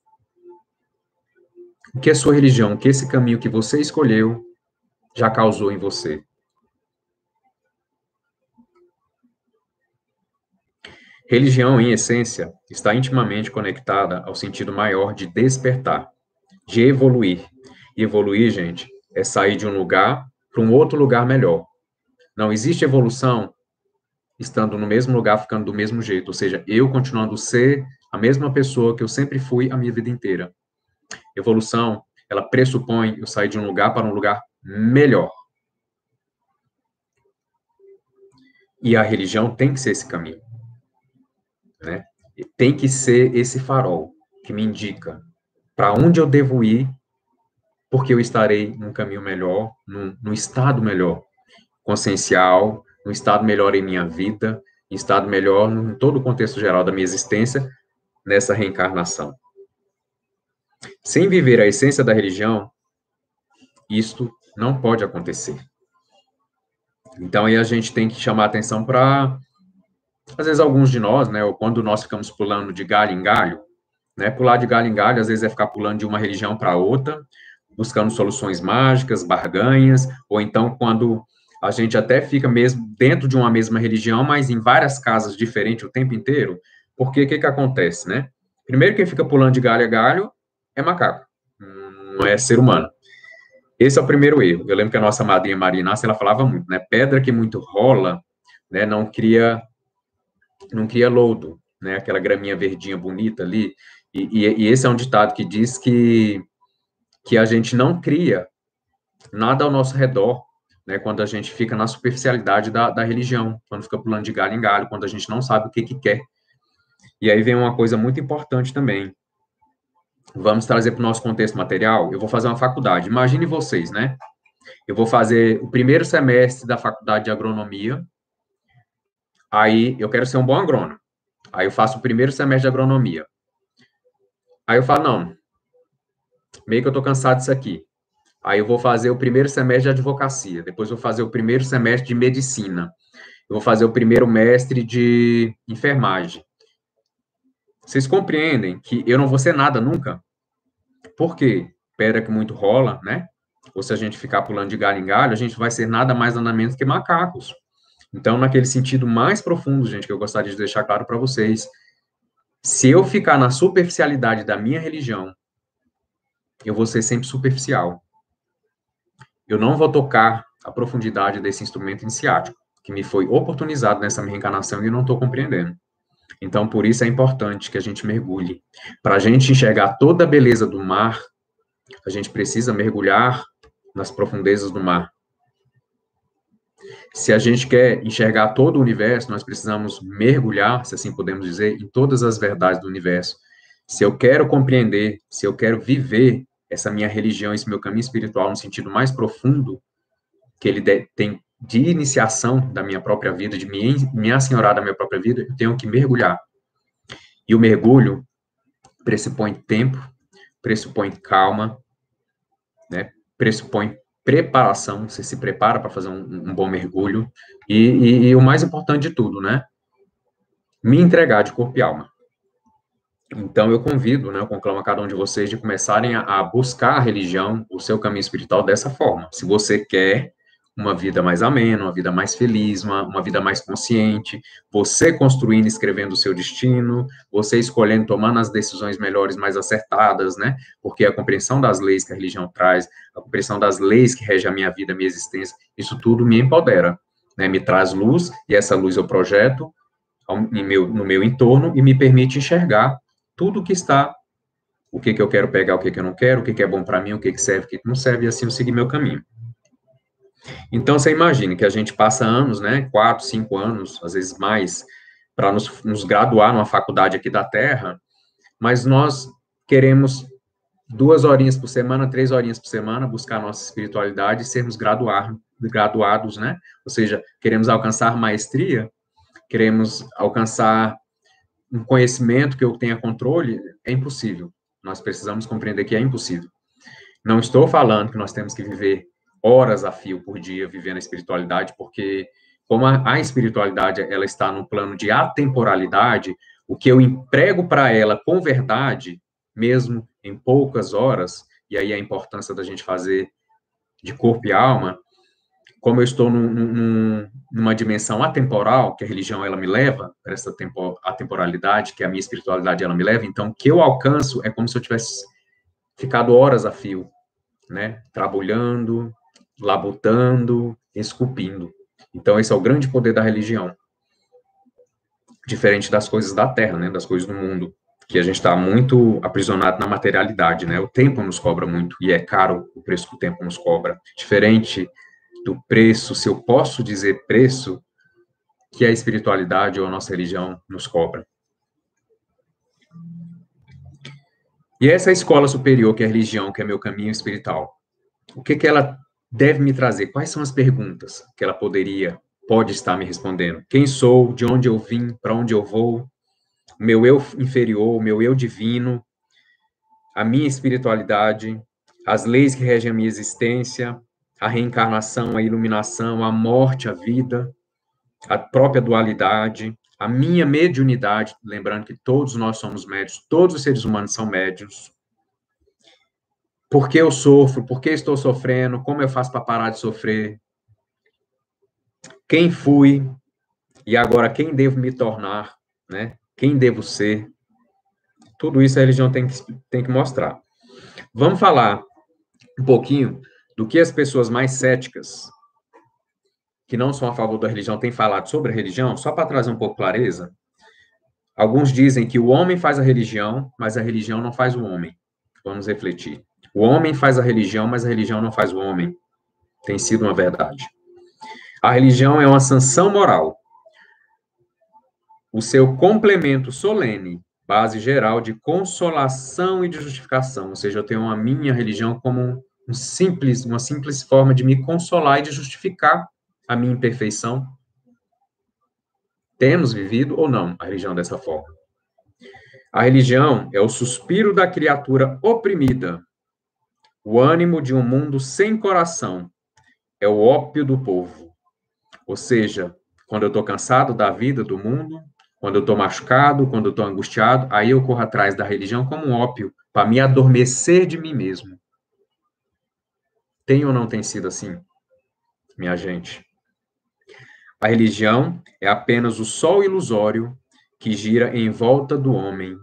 Speaker 1: o que a sua religião, o que esse caminho que você escolheu já causou em você? Religião, em essência, está intimamente conectada ao sentido maior de despertar, de evoluir. E evoluir, gente, é sair de um lugar para um outro lugar melhor. Não existe evolução estando no mesmo lugar, ficando do mesmo jeito. Ou seja, eu continuando a ser a mesma pessoa que eu sempre fui a minha vida inteira. Evolução, ela pressupõe eu sair de um lugar para um lugar melhor. E a religião tem que ser esse caminho, né? Tem que ser esse farol que me indica para onde eu devo ir, porque eu estarei num caminho melhor, num estado melhor, consciencial, num estado melhor em minha vida, em estado melhor em todo o contexto geral da minha existência, nessa reencarnação. Sem viver a essência da religião, isto não pode acontecer. Então, aí a gente tem que chamar atenção para, às vezes, alguns de nós, né, ou quando nós ficamos pulando de galho em galho, né, pular de galho em galho, às vezes é ficar pulando de uma religião para outra, buscando soluções mágicas, barganhas, ou então quando a gente até fica mesmo dentro de uma mesma religião, mas em várias casas diferentes o tempo inteiro, porque o que acontece, né? Primeiro, quem fica pulando de galho a galho é macaco, não é ser humano. Esse é o primeiro erro. Eu lembro que a nossa madrinha Maria Inácia, ela falava muito, né? Pedra que muito rola, né? Não cria lodo, né? Aquela graminha verdinha bonita ali. E esse é um ditado que diz que a gente não cria nada ao nosso redor, né? Quando a gente fica na superficialidade da religião, quando fica pulando de galho em galho, quando a gente não sabe o que quer. E aí vem uma coisa muito importante também. Vamos trazer para o nosso contexto material. Eu vou fazer uma faculdade. Imagine vocês, né? Eu vou fazer o primeiro semestre da faculdade de agronomia. Aí eu quero ser um bom agrônomo. Aí eu faço o primeiro semestre de agronomia. Aí eu falo, não, meio que eu tô cansado disso aqui. Aí eu vou fazer o primeiro semestre de advocacia. Depois eu vou fazer o primeiro semestre de medicina. Eu vou fazer o primeiro mestre de enfermagem. Vocês compreendem que eu não vou ser nada nunca? Por quê? Pedra que muito rola, né? Ou se a gente ficar pulando de galho em galho, a gente vai ser nada mais nada menos que macacos. Então, naquele sentido mais profundo, gente, que eu gostaria de deixar claro para vocês, se eu ficar na superficialidade da minha religião, eu vou ser sempre superficial. Eu não vou tocar a profundidade desse instrumento iniciático, que me foi oportunizado nessa minha reencarnação e eu não estou compreendendo. Então, por isso é importante que a gente mergulhe. Para a gente enxergar toda a beleza do mar, a gente precisa mergulhar nas profundezas do mar. Se a gente quer enxergar todo o universo, nós precisamos mergulhar, se assim podemos dizer, em todas as verdades do universo. Se eu quero compreender, se eu quero viver essa minha religião, esse meu caminho espiritual no sentido mais profundo, que ele tem de iniciação da minha própria vida, de me assenhorar da minha própria vida, eu tenho que mergulhar. E o mergulho pressupõe tempo, pressupõe calma, né? Pressupõe preparação, você se prepara para fazer um bom mergulho, e o mais importante de tudo, né? Me entregar de corpo e alma. Então, eu convido, né, eu conclamo a cada um de vocês de começarem a buscar a religião, o seu caminho espiritual dessa forma. Se você quer uma vida mais amena, uma vida mais feliz, uma vida mais consciente, você construindo, escrevendo o seu destino, você escolhendo, tomando as decisões melhores, mais acertadas, né? Porque a compreensão das leis que a religião traz, a compreensão das leis que regem a minha vida, a minha existência, isso tudo me empodera, né? Me traz luz, e essa luz eu projeto no meu entorno e me permite enxergar tudo que está, o que eu quero pegar, o que eu não quero, o que é bom para mim, o que serve, o que não serve, e assim eu seguir meu caminho. Então, você imagine que a gente passa anos, né, 4, 5 anos, às vezes mais, para nos graduar numa faculdade aqui da Terra, mas nós queremos 2 horinhas por semana, 3 horinhas por semana, buscar nossa espiritualidade e sermos graduados, né? Ou seja, queremos alcançar maestria, queremos alcançar um conhecimento que eu tenha controle, é impossível. Nós precisamos compreender que é impossível. Não estou falando que nós temos que viver horas a fio por dia vivendo a espiritualidade, porque como a espiritualidade ela está no plano de atemporalidade, o que eu emprego para ela com verdade, mesmo em poucas horas, e aí a importância da gente fazer de corpo e alma, como eu estou numa dimensão atemporal, que a religião ela me leva para essa atemporalidade, que a minha espiritualidade ela me leva, então o que eu alcanço é como se eu tivesse ficado horas a fio, né, trabalhando, labutando, esculpindo. Então esse é o grande poder da religião, diferente das coisas da terra, né, das coisas do mundo, que a gente está muito aprisionado na materialidade, né, o tempo nos cobra muito, e é caro o preço que o tempo nos cobra, diferente do preço, se eu posso dizer preço, que a espiritualidade ou a nossa religião nos cobra. E essa escola superior, que é a religião, que é meu caminho espiritual, o que ela deve me trazer? Quais são as perguntas que ela pode estar me respondendo? Quem sou? De onde eu vim? Para onde eu vou? O meu eu inferior, o meu eu divino, a minha espiritualidade, as leis que regem a minha existência, a reencarnação, a iluminação, a morte, a vida, a própria dualidade, a minha mediunidade, lembrando que todos nós somos médios, todos os seres humanos são médios. Por que eu sofro? Por que estou sofrendo? Como eu faço para parar de sofrer? Quem fui e agora quem devo me tornar, né? Quem devo ser? Tudo isso a religião tem que mostrar. Vamos falar um pouquinho do que as pessoas mais céticas, que não são a favor da religião, têm falado sobre a religião, só para trazer um pouco de clareza. Alguns dizem que o homem faz a religião, mas a religião não faz o homem. Vamos refletir. O homem faz a religião, mas a religião não faz o homem. Tem sido uma verdade. A religião é uma sanção moral. O seu complemento solene, base geral de consolação e de justificação. Ou seja, eu tenho a minha religião como uma simples forma de me consolar e de justificar a minha imperfeição. Temos vivido ou não a religião dessa forma? A religião é o suspiro da criatura oprimida, o ânimo de um mundo sem coração, é o ópio do povo. Ou seja, quando eu estou cansado da vida, do mundo, quando eu estou machucado, quando eu estou angustiado, aí eu corro atrás da religião como um ópio, para me adormecer de mim mesmo. Tem ou não tem sido assim, minha gente? A religião é apenas o sol ilusório que gira em volta do homem.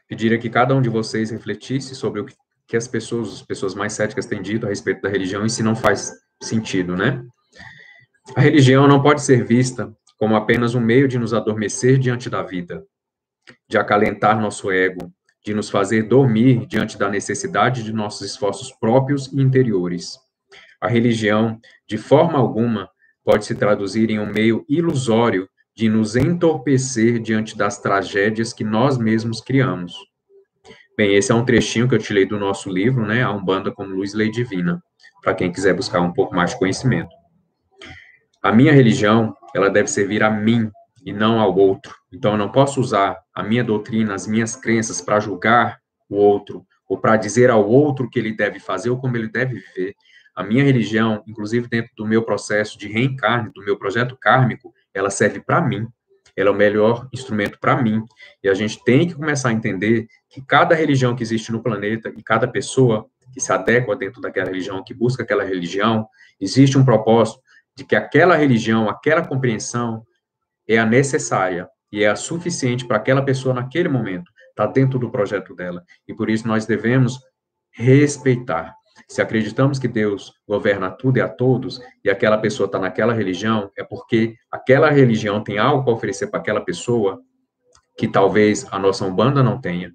Speaker 1: Pediria que cada um de vocês refletisse sobre o que as pessoas mais céticas têm dito a respeito da religião e se não faz sentido, né? A religião não pode ser vista como apenas um meio de nos adormecer diante da vida, de acalentar nosso ego, de nos fazer dormir diante da necessidade de nossos esforços próprios e interiores. A religião, de forma alguma, pode se traduzir em um meio ilusório de nos entorpecer diante das tragédias que nós mesmos criamos. Bem, esse é um trechinho que eu tirei do nosso livro, né, A Umbanda como Luz e Lei Divina, para quem quiser buscar um pouco mais de conhecimento. A minha religião, ela deve servir a mim e não ao outro. Então, eu não posso usar a minha doutrina, as minhas crenças para julgar o outro, ou para dizer ao outro o que ele deve fazer ou como ele deve viver. A minha religião, inclusive dentro do meu processo de reencarne, do meu projeto kármico, ela serve para mim. Ela é o melhor instrumento para mim. E a gente tem que começar a entender que cada religião que existe no planeta e cada pessoa que se adequa dentro daquela religião, que busca aquela religião, existe um propósito de que aquela religião, aquela compreensão é a necessária e é a suficiente para aquela pessoa naquele momento, está dentro do projeto dela. E por isso nós devemos respeitar. Se acreditamos que Deus governa tudo e a todos, e aquela pessoa está naquela religião, é porque aquela religião tem algo para oferecer para aquela pessoa que talvez a nossa Umbanda não tenha.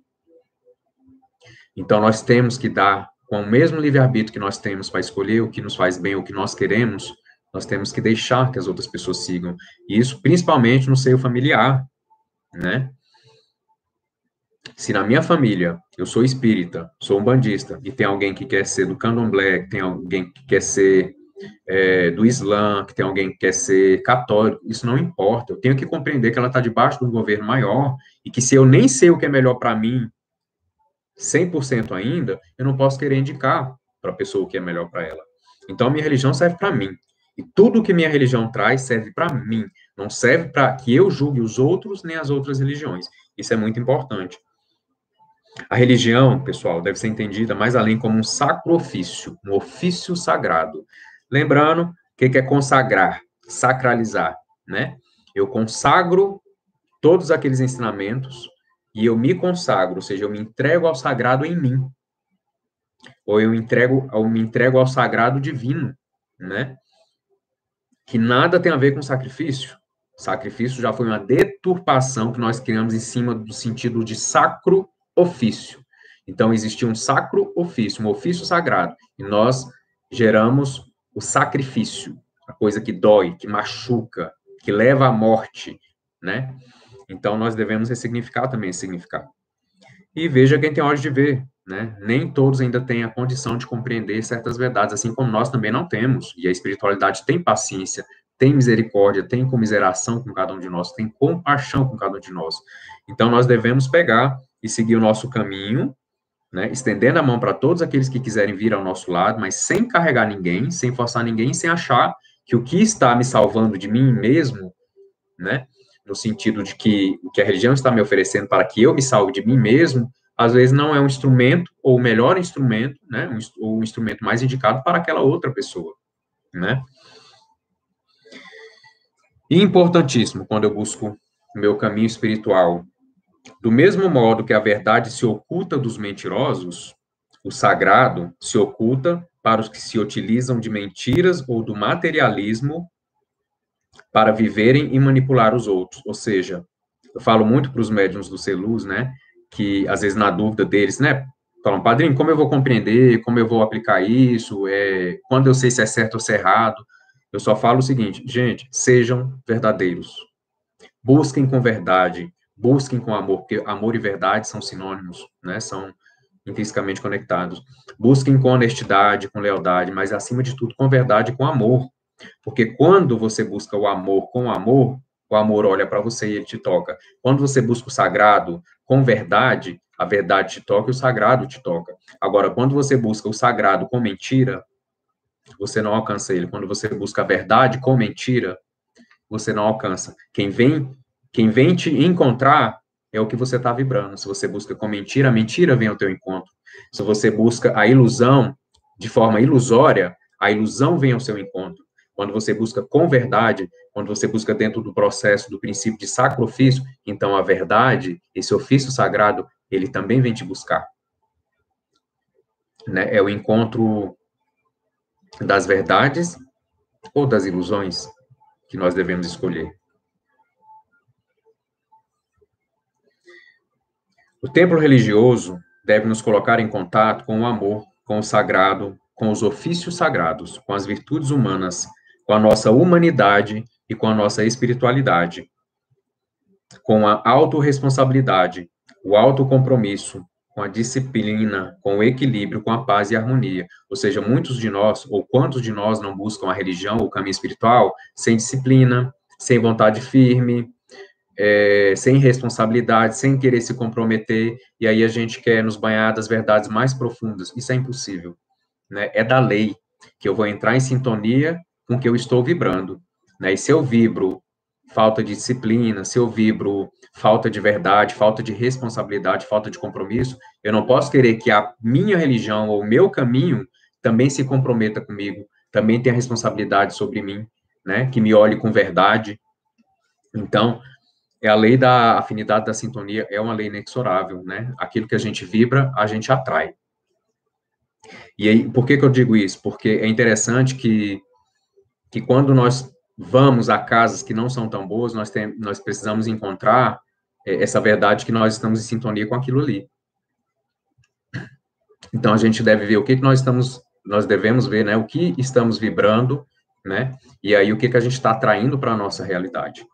Speaker 1: Então, nós temos que dar, com o mesmo livre-arbítrio que nós temos para escolher o que nos faz bem, o que nós queremos, nós temos que deixar que as outras pessoas sigam. E isso, principalmente, no seio familiar, né? Se na minha família eu sou espírita, sou umbandista, e tem alguém que quer ser do candomblé, tem alguém que quer ser do Islã, que tem alguém que quer ser católico, isso não importa. Eu tenho que compreender que ela está debaixo de um governo maior e que se eu nem sei o que é melhor para mim, 100% ainda, eu não posso querer indicar para a pessoa o que é melhor para ela. Então, a minha religião serve para mim. E tudo que minha religião traz serve para mim. Não serve para que eu julgue os outros nem as outras religiões. Isso é muito importante. A religião, pessoal, deve ser entendida mais além como um sacro ofício, um ofício sagrado. Lembrando, o que é consagrar? Sacralizar, né? Eu consagro todos aqueles ensinamentos e eu me consagro, ou seja, eu me entrego ao sagrado em mim. Ou eu me entrego ao sagrado divino, né? Que nada tem a ver com sacrifício. Sacrifício já foi uma deturpação que nós criamos em cima do sentido de sacro ofício. Então, existia um sacro ofício, um ofício sagrado, e nós geramos o sacrifício, a coisa que dói, que machuca, que leva à morte, né? Então, nós devemos ressignificar também esse significado. E veja quem tem olhos de ver, né? Nem todos ainda têm a condição de compreender certas verdades, assim como nós também não temos. E a espiritualidade tem paciência, tem misericórdia, tem comiseração com cada um de nós, tem compaixão com cada um de nós. Então, nós devemos pegar e seguir o nosso caminho, né? Estendendo a mão para todos aqueles que quiserem vir ao nosso lado, mas sem carregar ninguém, sem forçar ninguém, sem achar que o que está me salvando de mim mesmo, né? No sentido de que o que a religião está me oferecendo para que eu me salve de mim mesmo, às vezes não é um instrumento, ou o melhor instrumento, né, ou o instrumento mais indicado para aquela outra pessoa, né. E importantíssimo, quando eu busco o meu caminho espiritual, do mesmo modo que a verdade se oculta dos mentirosos, o sagrado se oculta para os que se utilizam de mentiras ou do materialismo para viverem e manipular os outros. Ou seja, eu falo muito para os médiuns do Celuz, né, que às vezes na dúvida deles, né, falam, padrinho, como eu vou compreender, como eu vou aplicar isso, quando eu sei se é certo ou se é errado, eu só falo o seguinte, gente, sejam verdadeiros, busquem com verdade, busquem com amor, porque amor e verdade são sinônimos, né, são intrinsecamente conectados, busquem com honestidade, com lealdade, mas acima de tudo com verdade e com amor, porque quando você busca o amor com o amor olha para você e ele te toca. Quando você busca o sagrado com verdade, a verdade te toca e o sagrado te toca. Agora, quando você busca o sagrado com mentira, você não alcança ele. Quando você busca a verdade com mentira, você não alcança. Quem vem te encontrar é o que você está vibrando. Se você busca com mentira, a mentira vem ao teu encontro. Se você busca a ilusão de forma ilusória, a ilusão vem ao seu encontro. Quando você busca com verdade, quando você busca dentro do processo do princípio de sacro ofício, então a verdade, esse ofício sagrado, ele também vem te buscar. Né? É o encontro das verdades ou das ilusões que nós devemos escolher. O templo religioso deve nos colocar em contato com o amor, com o sagrado, com os ofícios sagrados, com as virtudes humanas, com a nossa humanidade e com a nossa espiritualidade, com a autorresponsabilidade, o autocompromisso, com a disciplina, com o equilíbrio, com a paz e a harmonia. Ou seja, muitos de nós, ou quantos de nós não buscam a religião ou o caminho espiritual sem disciplina, sem vontade firme, sem responsabilidade, sem querer se comprometer, e aí a gente quer nos banhar das verdades mais profundas. Isso é impossível, né? É da lei que eu vou entrar em sintonia com o que eu estou vibrando, né? E se eu vibro falta de disciplina, se eu vibro falta de verdade, falta de responsabilidade, falta de compromisso, eu não posso querer que a minha religião ou o meu caminho também se comprometa comigo, também tenha responsabilidade sobre mim, né? Que me olhe com verdade. Então, a lei da afinidade da sintonia é uma lei inexorável, né? Aquilo que a gente vibra, a gente atrai. E aí, por que eu digo isso? Porque é interessante que quando nós vamos a casas que não são tão boas, nós precisamos encontrar essa verdade que nós estamos em sintonia com aquilo ali. Então, a gente deve ver o que nós devemos ver, né? O que estamos vibrando, né? E aí, o que a gente está atraindo para a nossa realidade.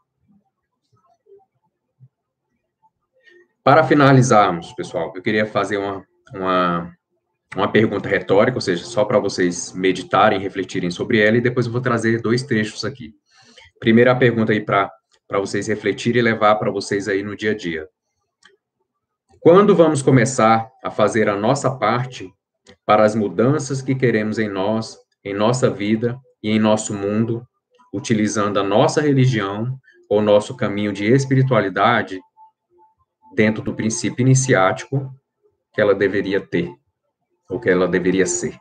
Speaker 1: Para finalizarmos, pessoal, eu queria fazer uma pergunta retórica, ou seja, só para vocês meditarem, refletirem sobre ela, e depois eu vou trazer 2 trechos aqui. Primeira pergunta aí para vocês refletirem e levar para vocês aí no dia a dia. Quando vamos começar a fazer a nossa parte para as mudanças que queremos em nós, em nossa vida e em nosso mundo, utilizando a nossa religião ou nosso caminho de espiritualidade dentro do princípio iniciático que ela deveria ter, ou que ela deveria ser?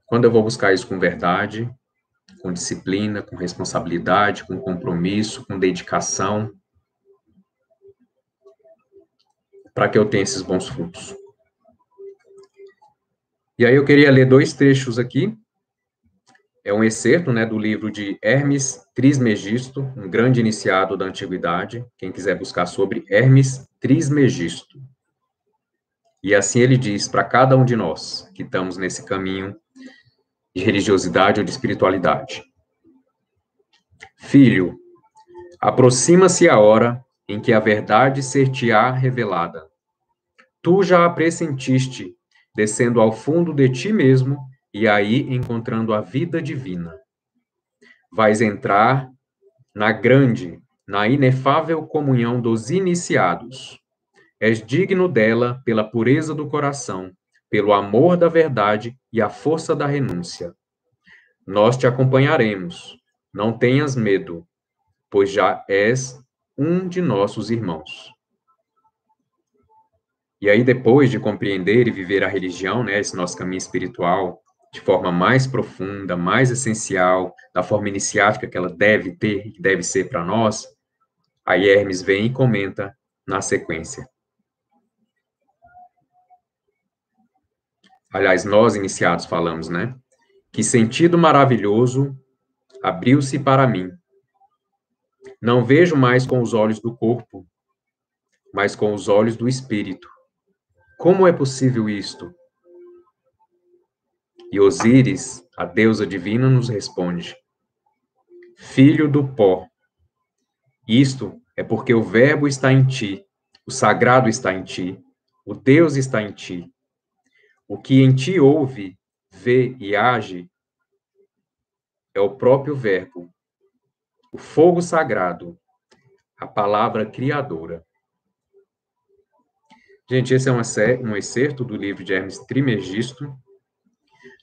Speaker 1: Quando eu vou buscar isso com verdade, com disciplina, com responsabilidade, com compromisso, com dedicação, para que eu tenha esses bons frutos. E aí eu queria ler 2 trechos aqui. É um excerto, né, do livro de Hermes Trismegisto, um grande iniciado da antiguidade. Quem quiser buscar sobre Hermes Trismegisto. E assim ele diz para cada um de nós que estamos nesse caminho de religiosidade ou de espiritualidade. Filho, aproxima-se a hora em que a verdade ser-te-á revelada. Tu já a pressentiste, descendo ao fundo de ti mesmo, e aí encontrando a vida divina. Vais entrar na grande, na inefável comunhão dos iniciados. És digno dela pela pureza do coração, pelo amor da verdade e a força da renúncia. Nós te acompanharemos, não tenhas medo, pois já és um de nossos irmãos. E aí, depois de compreender e viver a religião, né, esse nosso caminho espiritual, de forma mais profunda, mais essencial, da forma iniciática que ela deve ter, que deve ser para nós, aí Hermes vem e comenta na sequência. Aliás, nós iniciados falamos, né? Que sentido maravilhoso abriu-se para mim. Não vejo mais com os olhos do corpo, mas com os olhos do espírito. Como é possível isto? E Osíris, a deusa divina, nos responde: Filho do pó, isto é porque o Verbo está em ti, o sagrado está em ti, o Deus está em ti. O que em ti ouve, vê e age é o próprio Verbo, o fogo sagrado, a palavra criadora. Gente, esse é um excerto do livro de Hermes Trismegisto.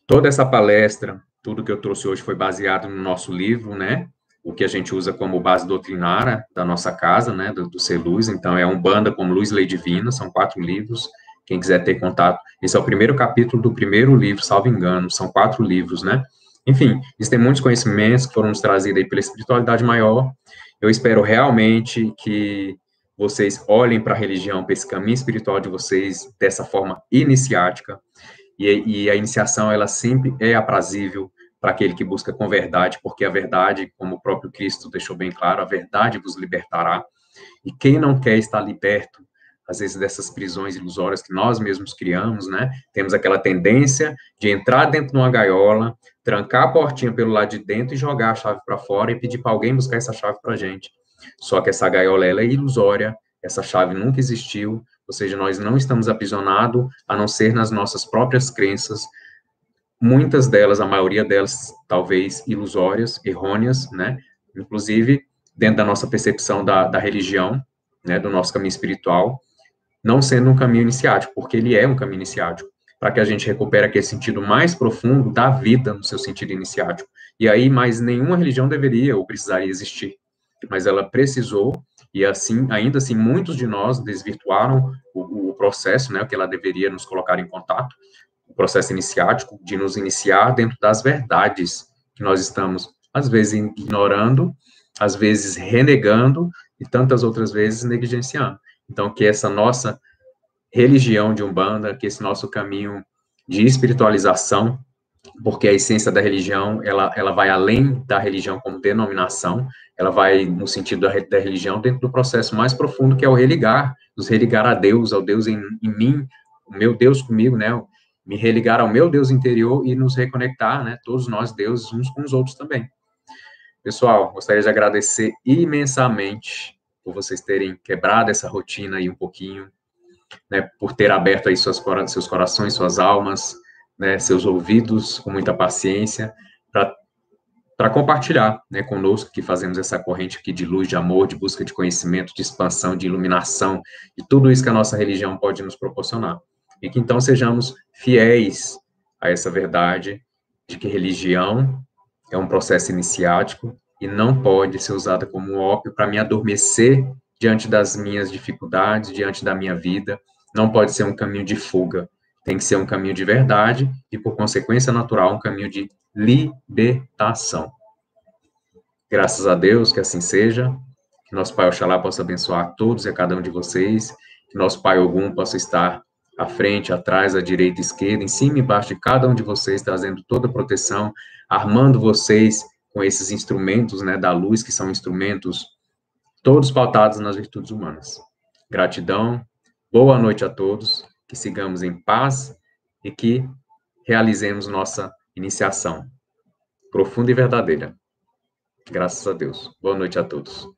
Speaker 1: Toda essa palestra, tudo que eu trouxe hoje foi baseado no nosso livro, né? O que a gente usa como base doutrinária da nossa casa, né? Do Ser Luz. Então, é Umbanda como Luz, Lei Divina. São 4 livros. Quem quiser ter contato. Esse é o primeiro capítulo do primeiro livro, salvo engano. São 4 livros, né? Enfim, existem muitos conhecimentos que foram nos trazidos aí pela espiritualidade maior. Eu espero realmente que vocês olhem para a religião, para esse caminho espiritual de vocês, dessa forma iniciática. E a iniciação, ela sempre é aprazível para aquele que busca com verdade, porque a verdade, como o próprio Cristo deixou bem claro, a verdade vos libertará. E quem não quer estar liberto, às vezes, dessas prisões ilusórias que nós mesmos criamos, né? Temos aquela tendência de entrar dentro de uma gaiola, trancar a portinha pelo lado de dentro e jogar a chave para fora e pedir para alguém buscar essa chave para a gente. Só que essa gaiola, ela é ilusória, essa chave nunca existiu, ou seja, nós não estamos aprisionados, a não ser nas nossas próprias crenças, muitas delas, a maioria delas, talvez ilusórias, errôneas, né? Inclusive, dentro da nossa percepção da religião, né, do nosso caminho espiritual, não sendo um caminho iniciático, porque ele é um caminho iniciático, para que a gente recupere aquele sentido mais profundo da vida no seu sentido iniciático. E aí, mais nenhuma religião deveria ou precisaria existir, mas ela precisou, e assim, ainda assim, muitos de nós desvirtuaram o processo, né, que ela deveria nos colocar em contato, o processo iniciático, de nos iniciar dentro das verdades que nós estamos, às vezes, ignorando, às vezes renegando, e tantas outras vezes negligenciando. Então, que essa nossa religião de Umbanda, que esse nosso caminho de espiritualização, porque a essência da religião, ela vai além da religião como denominação, ela vai no sentido da religião dentro do processo mais profundo, que é o religar, nos religar a Deus, ao Deus em mim, o meu Deus comigo, né, me religar ao meu Deus interior e nos reconectar, né, todos nós deuses, uns com os outros também. Pessoal, gostaria de agradecer imensamente por vocês terem quebrado essa rotina aí um pouquinho, né, por ter aberto aí seus corações, suas almas, né, seus ouvidos com muita paciência, para para compartilhar, né, conosco, que fazemos essa corrente aqui de luz, de amor, de busca de conhecimento, de expansão, de iluminação, de tudo isso que a nossa religião pode nos proporcionar. E que então sejamos fiéis a essa verdade de que religião é um processo iniciático e não pode ser usada como um ópio para me adormecer diante das minhas dificuldades, diante da minha vida. Não pode ser um caminho de fuga. Tem que ser um caminho de verdade e, por consequência natural, um caminho de libertação. Graças a Deus que assim seja, que nosso Pai Oxalá possa abençoar todos e a cada um de vocês, que nosso Pai Ogum possa estar à frente, atrás, à direita, à esquerda, em cima e embaixo de cada um de vocês, trazendo toda a proteção, armando vocês com esses instrumentos, né, da luz, que são instrumentos todos pautados nas virtudes humanas. Gratidão, boa noite a todos, que sigamos em paz e que realizemos nossa iniciação profunda e verdadeira. Graças a Deus. Boa noite a todos.